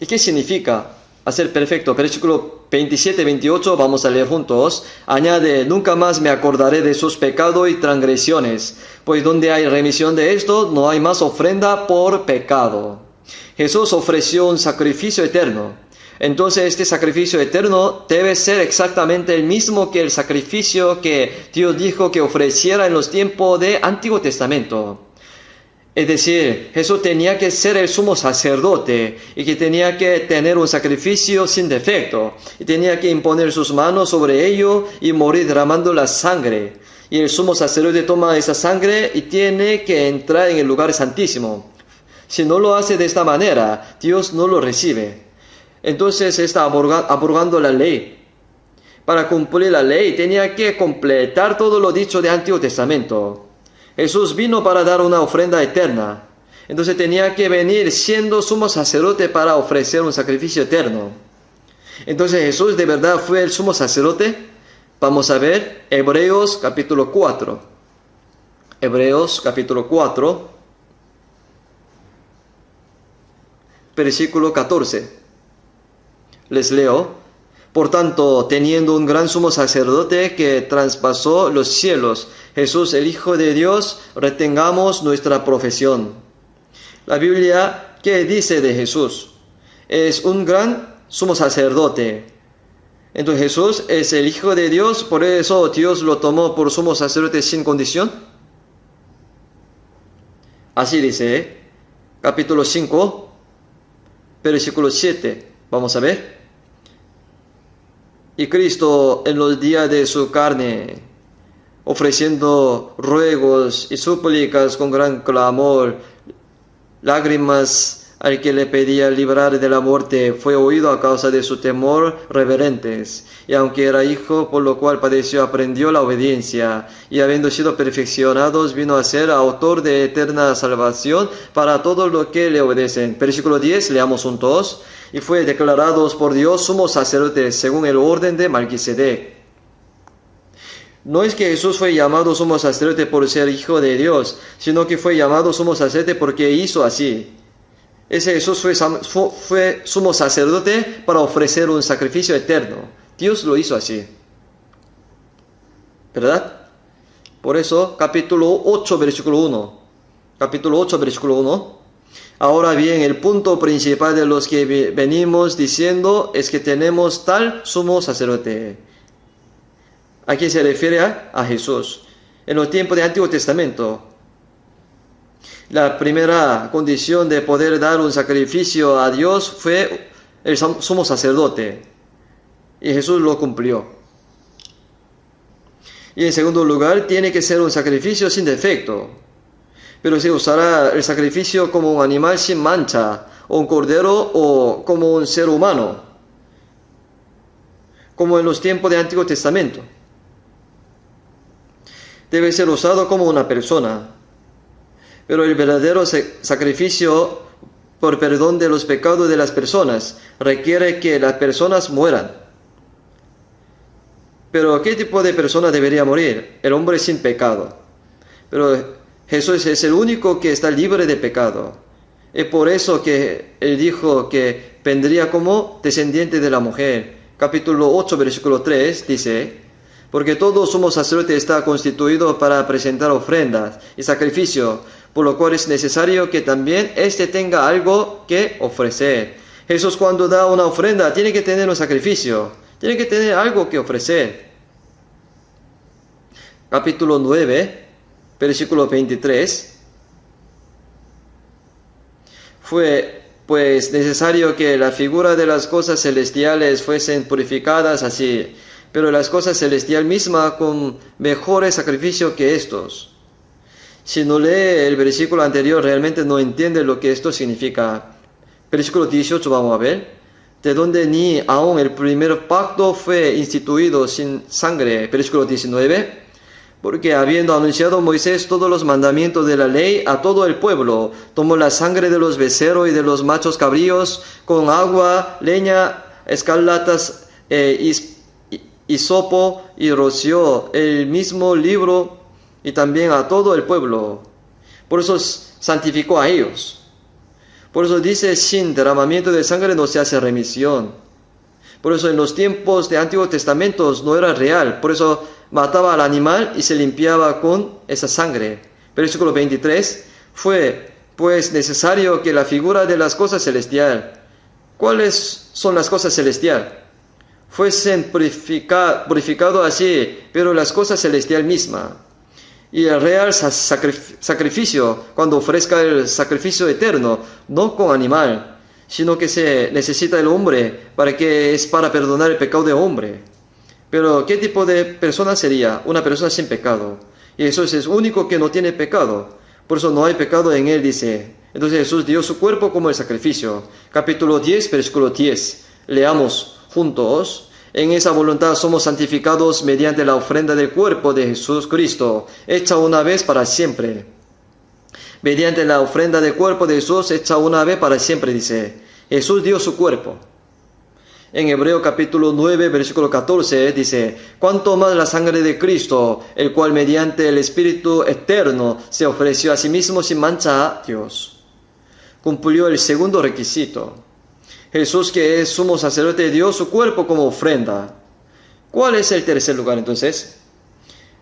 ¿Y qué significa hacer perfecto? Versículo 27-28, vamos a leer juntos. Añade, nunca más me acordaré de sus pecados y transgresiones, pues donde hay remisión de esto, no hay más ofrenda por pecado. Jesús ofreció un sacrificio eterno. Entonces este sacrificio eterno debe ser exactamente el mismo que el sacrificio que Dios dijo que ofreciera en los tiempos del Antiguo Testamento. Es decir, Jesús tenía que ser el sumo sacerdote y que tenía que tener un sacrificio sin defecto y tenía que imponer sus manos sobre ello y morir derramando la sangre. Y el sumo sacerdote toma esa sangre y tiene que entrar en el lugar santísimo. Si no lo hace de esta manera, Dios no lo recibe. Entonces está abrogando la ley. Para cumplir la ley tenía que completar todo lo dicho del Antiguo Testamento. Jesús vino para dar una ofrenda eterna. Entonces tenía que venir siendo sumo sacerdote para ofrecer un sacrificio eterno. Entonces Jesús de verdad fue el sumo sacerdote. Vamos a ver Hebreos capítulo 4. Hebreos capítulo 4, versículo 14. Les leo. Por tanto, teniendo un gran sumo sacerdote que traspasó los cielos, Jesús, el Hijo de Dios, retengamos nuestra profesión. La Biblia, ¿qué dice de Jesús? Es un gran sumo sacerdote. Entonces Jesús es el Hijo de Dios, por eso Dios lo tomó por sumo sacerdote sin condición. Así dice, capítulo 5, versículo 7. Vamos a ver. Y Cristo en los días de su carne, ofreciendo ruegos y súplicas con gran clamor, lágrimas al que le pedía librar de la muerte, fue oído a causa de su temor reverentes. Y aunque era hijo, por lo cual padeció, aprendió la obediencia, y habiendo sido perfeccionados, vino a ser autor de eterna salvación para todos los que le obedecen. Versículo 10, leamos juntos. Y fue declarado por Dios sumo sacerdote según el orden de Melquisedec. No es que Jesús fue llamado sumo sacerdote por ser hijo de Dios, sino que fue llamado sumo sacerdote porque hizo así. Ese Jesús fue sumo sacerdote para ofrecer un sacrificio eterno. Dios lo hizo así. ¿Verdad? Por eso, capítulo 8, versículo 1. Capítulo 8, versículo 1. Ahora bien, el punto principal de los que venimos diciendo es que tenemos tal sumo sacerdote. ¿A quién se refiere? A Jesús. En los tiempos del Antiguo Testamento, la primera condición de poder dar un sacrificio a Dios fue el sumo sacerdote. Y Jesús lo cumplió. Y en segundo lugar, tiene que ser un sacrificio sin defecto. Pero se usará el sacrificio como un animal sin mancha, o un cordero, o como un ser humano, como en los tiempos del Antiguo Testamento. Debe ser usado como una persona. Pero el verdadero sacrificio por perdón de los pecados de las personas requiere que las personas mueran. Pero ¿qué tipo de persona debería morir? El hombre sin pecado. Pero Jesús es el único que está libre de pecado. Es por eso que Él dijo que vendría como descendiente de la mujer. Capítulo 8, versículo 3 dice, porque todo sumo sacerdote está constituido para presentar ofrendas y sacrificio, por lo cual es necesario que también éste tenga algo que ofrecer. Jesús cuando da una ofrenda tiene que tener un sacrificio, tiene que tener algo que ofrecer. Capítulo 9. Versículo 23. Fue pues necesario que la figura de las cosas celestiales fuesen purificadas así, pero las cosas celestiales mismas con mejores sacrificios que estos. Si no lee el versículo anterior, realmente no entiende lo que esto significa. Versículo 18 vamos a ver. De donde ni aún el primer pacto fue instituido sin sangre. Versículo 19. Porque habiendo anunciado Moisés todos los mandamientos de la ley a todo el pueblo, tomó la sangre de los becerros y de los machos cabríos con agua, leña, escarlatas, hisopo y roció el mismo libro y también a todo el pueblo. Por eso santificó a ellos. Por eso dice, sin derramamiento de sangre no se hace remisión. Por eso en los tiempos de Antiguo Testamento no era real. Por eso mataba al animal y se limpiaba con esa sangre. Versículo 23. Fue pues necesario que la figura de las cosas celestiales. ¿Cuáles son las cosas celestiales? Fuesen purificado así, pero las cosas celestiales mismas. Y el real sacrificio, cuando ofrezca el sacrificio eterno, no con animal, sino que se necesita el hombre, para perdonar el pecado del hombre. Pero ¿qué tipo de persona sería? Una persona sin pecado. Y Jesús es único que no tiene pecado. Por eso no hay pecado en él, dice. Entonces Jesús dio su cuerpo como el sacrificio. Capítulo 10, versículo 10. Leamos juntos. En esa voluntad somos santificados mediante la ofrenda del cuerpo de Jesús Cristo, hecha una vez para siempre. Mediante la ofrenda del cuerpo de Jesús, hecha una vez para siempre, dice. Jesús dio su cuerpo. En Hebreo capítulo 9, versículo 14, dice, cuanto más la sangre de Cristo, el cual mediante el Espíritu eterno se ofreció a sí mismo sin mancha a Dios. Cumplió el segundo requisito. Jesús, que es sumo sacerdote, dio su cuerpo como ofrenda. ¿Cuál es el tercer lugar entonces?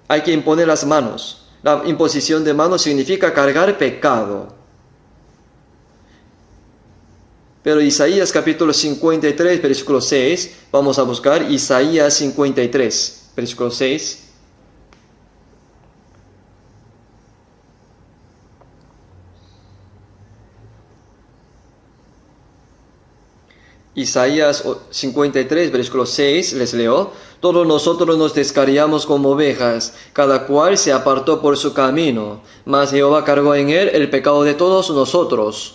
Hay que imponer las manos. La imposición de manos significa cargar pecado. Pero Isaías capítulo 53, versículo 6, vamos a buscar Isaías 53, versículo 6. Isaías 53, versículo 6, les leo. Todos nosotros nos descarriamos como ovejas, cada cual se apartó por su camino, mas Jehová cargó en él el pecado de todos nosotros.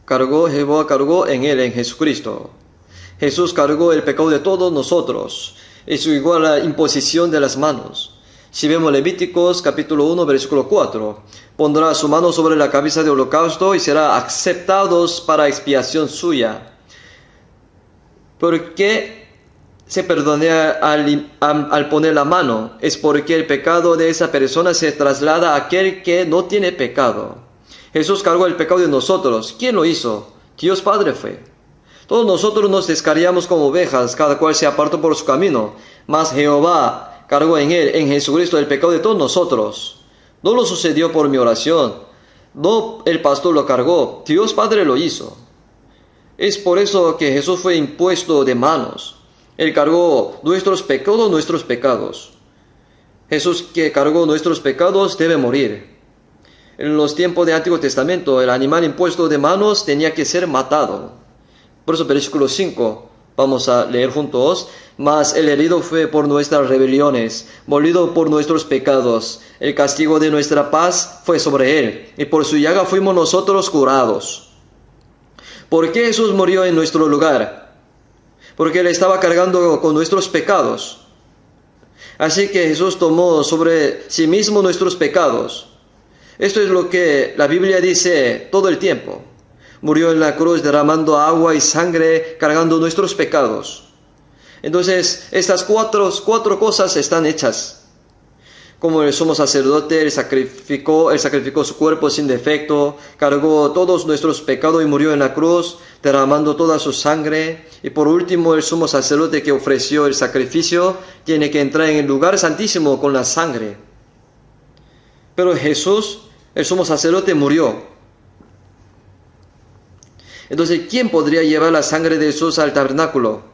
Jehová cargó en él, en Jesucristo. Jesús cargó el pecado de todos nosotros. Es igual a la imposición de las manos. Si vemos Levíticos capítulo 1, versículo 4, pondrá su mano sobre la cabeza de holocausto y será aceptados para expiación suya. ¿Por qué se perdona al poner la mano? Es porque el pecado de esa persona se traslada a aquel que no tiene pecado. Jesús cargó el pecado de nosotros. ¿Quién lo hizo? Dios Padre fue. Todos nosotros nos descarriamos como ovejas, cada cual se apartó por su camino, mas Jehová cargó en él, en Jesucristo, el pecado de todos nosotros. No lo sucedió por mi oración. No el pastor lo cargó. Dios Padre lo hizo. Es por eso que Jesús fue impuesto de manos. Él cargó nuestros pecados. Jesús que cargó nuestros pecados debe morir. En los tiempos del Antiguo Testamento, el animal impuesto de manos tenía que ser matado. Por eso, versículo 5, vamos a leer juntos. Mas el herido fue por nuestras rebeliones, molido por nuestros pecados. El castigo de nuestra paz fue sobre él, y por su llaga fuimos nosotros curados. ¿Por qué Jesús murió en nuestro lugar? Porque él estaba cargando con nuestros pecados. Así que Jesús tomó sobre sí mismo nuestros pecados. Esto es lo que la Biblia dice todo el tiempo. Murió en la cruz derramando agua y sangre, cargando nuestros pecados. Entonces, estas cuatro cosas están hechas. Como el sumo sacerdote, él sacrificó su cuerpo sin defecto, cargó todos nuestros pecados y murió en la cruz, derramando toda su sangre. Y por último, el sumo sacerdote que ofreció el sacrificio tiene que entrar en el lugar santísimo con la sangre. Pero Jesús, el sumo sacerdote, murió. Entonces, ¿quién podría llevar la sangre de Jesús al tabernáculo?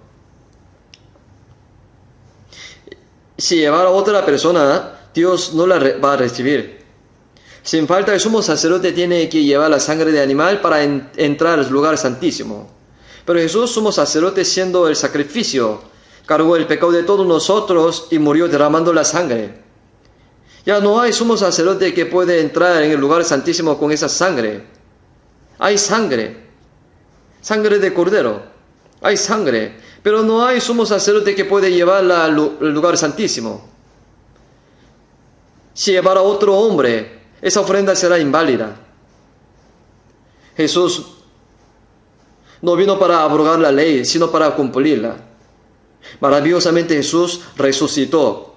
Si llevara a otra persona, Dios no la va a recibir. Sin falta, el sumo sacerdote tiene que llevar la sangre de animal para entrar al lugar santísimo. Pero Jesús, sumo sacerdote, siendo el sacrificio, cargó el pecado de todos nosotros y murió derramando la sangre. Ya no hay sumo sacerdote que puede entrar en el lugar santísimo con esa sangre. Hay sangre de cordero, hay sangre, pero no hay sumo sacerdote que puede llevarla al lugar santísimo. Si llevara otro hombre, esa ofrenda será inválida. Jesús no vino para abrogar la ley, sino para cumplirla. Maravillosamente Jesús resucitó.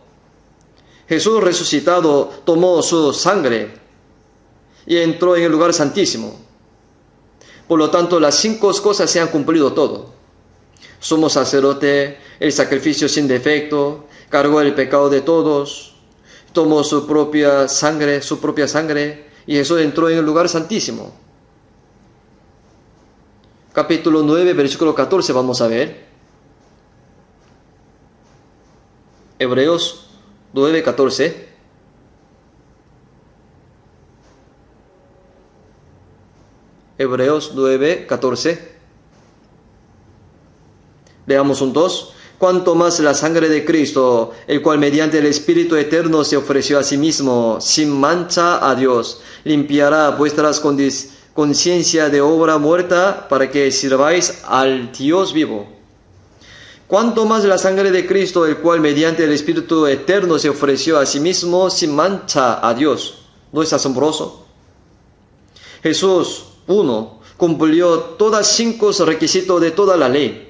Jesús resucitado tomó su sangre y entró en el lugar santísimo. Por lo tanto, las 5 cosas se han cumplido todo. Sumo sacerdote, el sacrificio sin defecto, cargó el pecado de todos, tomó su propia sangre, y Jesús entró en el lugar santísimo. Capítulo 9, versículo 14, vamos a ver. Hebreos 9, 14. Hebreos 9, 14. Leamos juntos. Cuanto más la sangre de Cristo, el cual mediante el Espíritu Eterno se ofreció a sí mismo, sin mancha a Dios, limpiará vuestras conciencias de obra muerta para que sirváis al Dios vivo. Cuanto más la sangre de Cristo, el cual mediante el Espíritu Eterno se ofreció a sí mismo, sin mancha a Dios. ¿No es asombroso? Jesús, 1, cumplió todos 5 requisitos de toda la ley.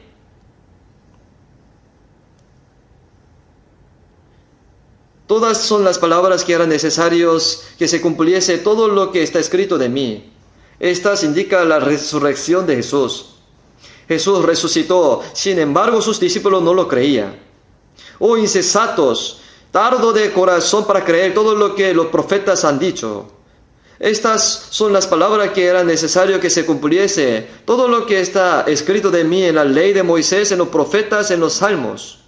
Todas son las palabras que eran necesarias que se cumpliese todo lo que está escrito de mí. Estas indican la resurrección de Jesús. Jesús resucitó, sin embargo sus discípulos no lo creían. Oh insensatos, tardo de corazón para creer todo lo que los profetas han dicho. Estas son las palabras que eran necesario que se cumpliese todo lo que está escrito de mí en la ley de Moisés, en los profetas, en los salmos.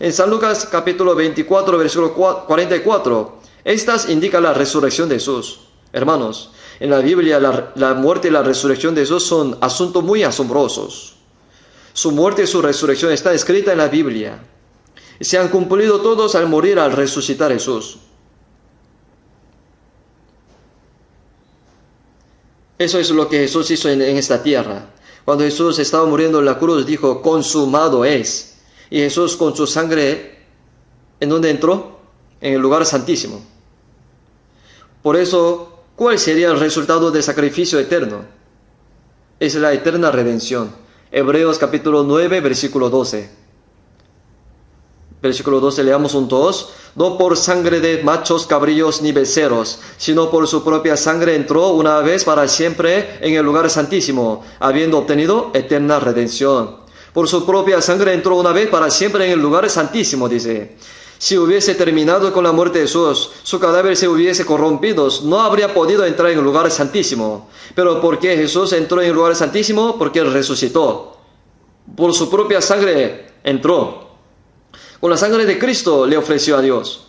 En San Lucas capítulo 24, versículo 44, estas indican la resurrección de Jesús. Hermanos, en la Biblia la muerte y la resurrección de Jesús son asuntos muy asombrosos. Su muerte y su resurrección están escritas en la Biblia. Y se han cumplido todos al morir, al resucitar Jesús. Eso es lo que Jesús hizo en esta tierra. Cuando Jesús estaba muriendo en la cruz, dijo, consumado es. Y Jesús con su sangre, ¿en dónde entró? En el lugar santísimo. Por eso, ¿cuál sería el resultado del sacrificio eterno? Es la eterna redención. Hebreos capítulo 9, versículo 12. Versículo 12, leamos juntos. No por sangre de machos, cabrillos ni becerros, sino por su propia sangre entró una vez para siempre en el lugar santísimo, habiendo obtenido eterna redención. Por su propia sangre entró una vez para siempre en el lugar santísimo, dice. Si hubiese terminado con la muerte de Jesús, su cadáver se hubiese corrompido, no habría podido entrar en el lugar santísimo. Pero ¿por qué Jesús entró en el lugar santísimo? Porque Él resucitó. Por su propia sangre entró. Con la sangre de Cristo le ofreció a Dios.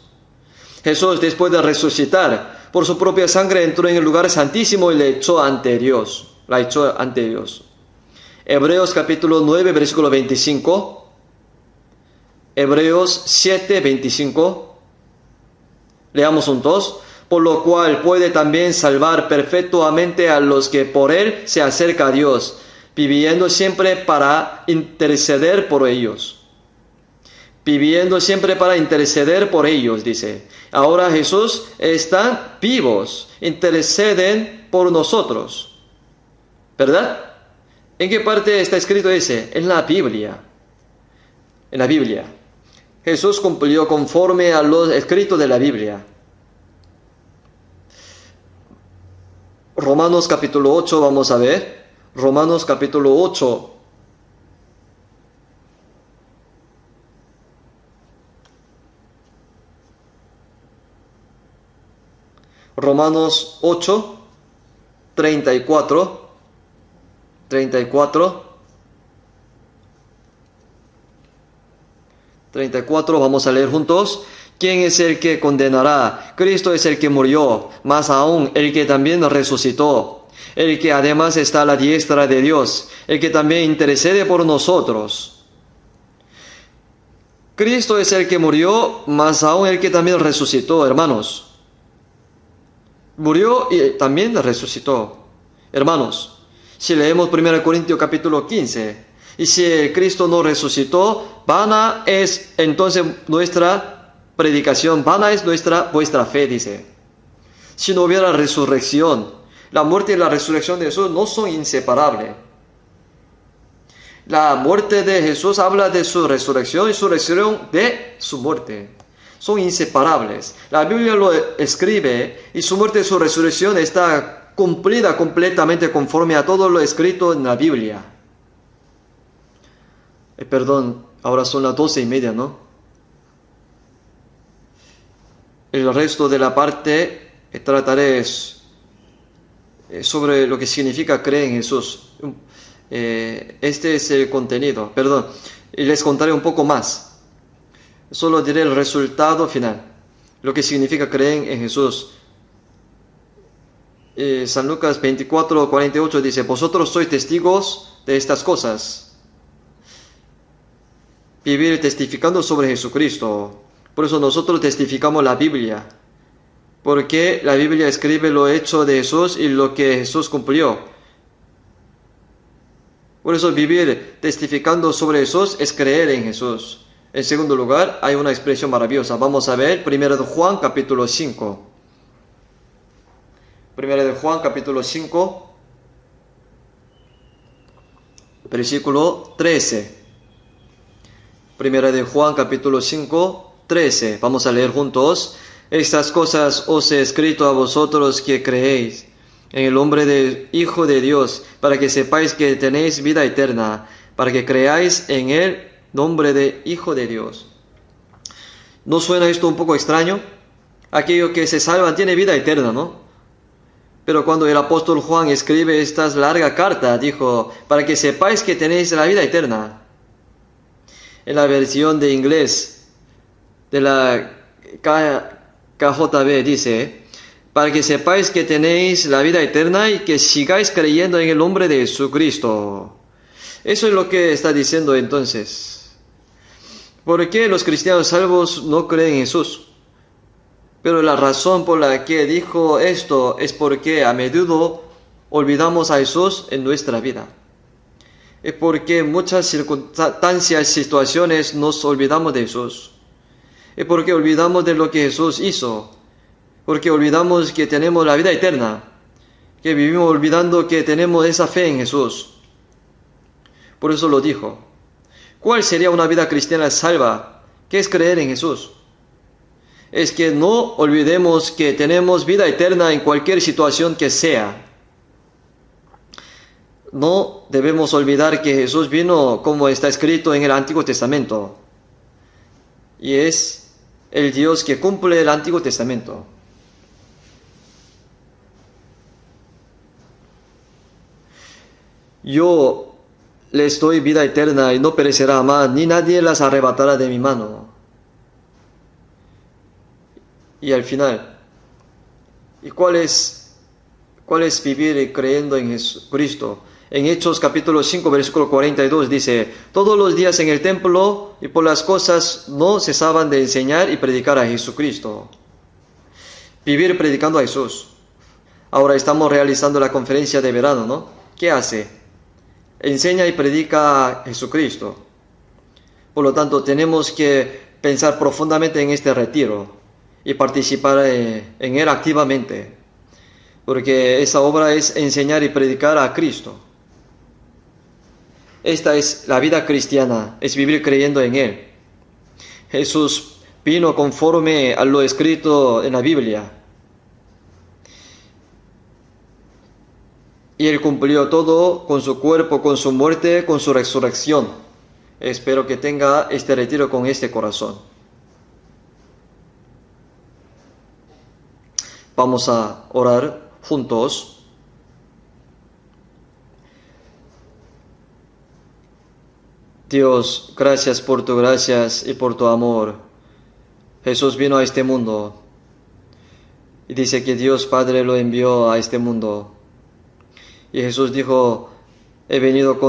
Jesús, después de resucitar, por su propia sangre entró en el lugar santísimo y le echó ante Dios. La echó ante Dios. Hebreos capítulo 9, versículo 25. Hebreos 7, 25. Leamos juntos. Por lo cual puede también salvar perfectamente a los que por Él se acerca a Dios, viviendo siempre para interceder por ellos. Viviendo siempre para interceder por ellos, dice. Ahora Jesús están vivos, interceden por nosotros. ¿Verdad? ¿En qué parte está escrito ese? En la Biblia. En la Biblia. Jesús cumplió conforme a los escritos de la Biblia. Romanos capítulo 8, vamos a ver. Romanos capítulo 8. Romanos 8, 34. 34, vamos a leer juntos. ¿Quién es el que condenará? Cristo es el que murió, más aún el que también resucitó, el que además está a la diestra de Dios, el que también intercede por nosotros. Cristo es el que murió, más aún el que también resucitó, hermanos. Murió y también resucitó. Hermanos, si leemos 1 Corintios capítulo 15, y si Cristo no resucitó, vana es entonces nuestra predicación, vana es vuestra fe, dice. Si no hubiera resurrección, la muerte y la resurrección de Jesús no son inseparables. La muerte de Jesús habla de su resurrección y su resurrección de su muerte. son inseparables. La Biblia lo escribe y su muerte y su resurrección está cumplida completamente conforme a todo lo escrito en la Biblia. Perdón, ahora son las 12:30, ¿no? El resto de la parte trataré sobre lo que significa creer en Jesús. Este es el contenido, perdón. Y les contaré un poco más. Solo diré el resultado final, lo que significa creer en Jesús. San Lucas 24:48 dice: vosotros sois testigos de estas cosas. Vivir testificando sobre Jesucristo. Por eso nosotros testificamos la Biblia, porque la Biblia escribe lo hecho de Jesús y lo que Jesús cumplió. Por eso vivir testificando sobre Jesús es creer en Jesús. En segundo lugar, hay una expresión maravillosa. Vamos a ver 1 de Juan capítulo 5. 1 de Juan capítulo 5, versículo 13. 1 de Juan capítulo 5, 13. Vamos a leer juntos. Estas cosas os he escrito a vosotros que creéis en el nombre del Hijo de Dios, para que sepáis que tenéis vida eterna, para que creáis en el nombre del Hijo de Dios. ¿No suena esto un poco extraño? Aquello que se salva tiene vida eterna, ¿no? Pero cuando el apóstol Juan escribe esta larga carta, dijo, para que sepáis que tenéis la vida eterna. En la versión de inglés de la KJV dice, para que sepáis que tenéis la vida eterna y que sigáis creyendo en el nombre de Jesucristo. Eso es lo que está diciendo entonces. ¿Por qué los cristianos salvos no creen en Jesús? Pero la razón por la que dijo esto es porque a menudo olvidamos a Jesús en nuestra vida. Es porque en muchas circunstancias, situaciones nos olvidamos de Jesús. Es porque olvidamos de lo que Jesús hizo. Porque olvidamos que tenemos la vida eterna. Que vivimos olvidando que tenemos esa fe en Jesús. Por eso lo dijo. ¿Cuál sería una vida cristiana salva? ¿Qué es creer en Jesús? Es que no olvidemos que tenemos vida eterna en cualquier situación que sea. No debemos olvidar que Jesús vino como está escrito en el Antiguo Testamento. Y es el Dios que cumple el Antiguo Testamento. Yo les doy vida eterna y no perecerá más, ni nadie las arrebatará de mi mano. Y al final, ¿y cuál es vivir creyendo en Jesucristo? En Hechos capítulo 5, versículo 42 dice, todos los días en el templo y por las cosas no cesaban de enseñar y predicar a Jesucristo. Vivir predicando a Jesús. Ahora estamos realizando la conferencia de verano, ¿no? ¿Qué hace? Enseña y predica a Jesucristo. Por lo tanto, tenemos que pensar profundamente en este retiro y participar en él activamente, porque esa obra es enseñar y predicar a Cristo. Esta es la vida cristiana, es vivir creyendo en Él. Jesús vino conforme a lo escrito en la Biblia. Y Él cumplió todo con su cuerpo, con su muerte, con su resurrección. Espero que tenga este retiro con este corazón. Vamos a orar juntos. Dios, gracias por tu gracias y por tu amor. Jesús vino a este mundo y dice que Dios Padre lo envió a este mundo. Y Jesús dijo, he venido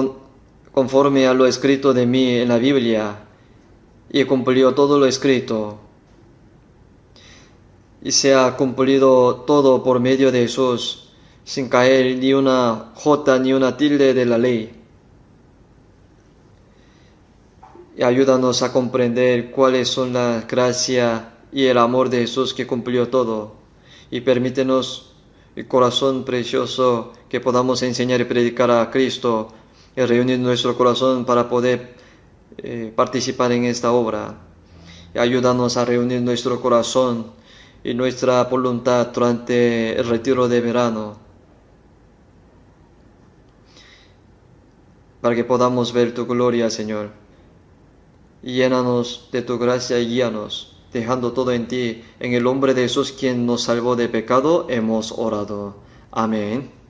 conforme a lo escrito de mí en la Biblia y cumplió todo lo escrito. Y se ha cumplido todo por medio de Jesús, sin caer ni una jota ni una tilde de la ley. Y ayúdanos a comprender cuáles son la gracia y el amor de Jesús que cumplió todo. Y permítenos el corazón precioso que podamos enseñar y predicar a Cristo y reunir nuestro corazón para poder participar en esta obra. y ayúdanos a reunir nuestro corazón y nuestra voluntad durante el retiro de verano, para que podamos ver tu gloria, Señor. Llénanos de tu gracia y guíanos, dejando todo en ti. En el nombre de Jesús, quien nos salvó de pecado, hemos orado. Amén.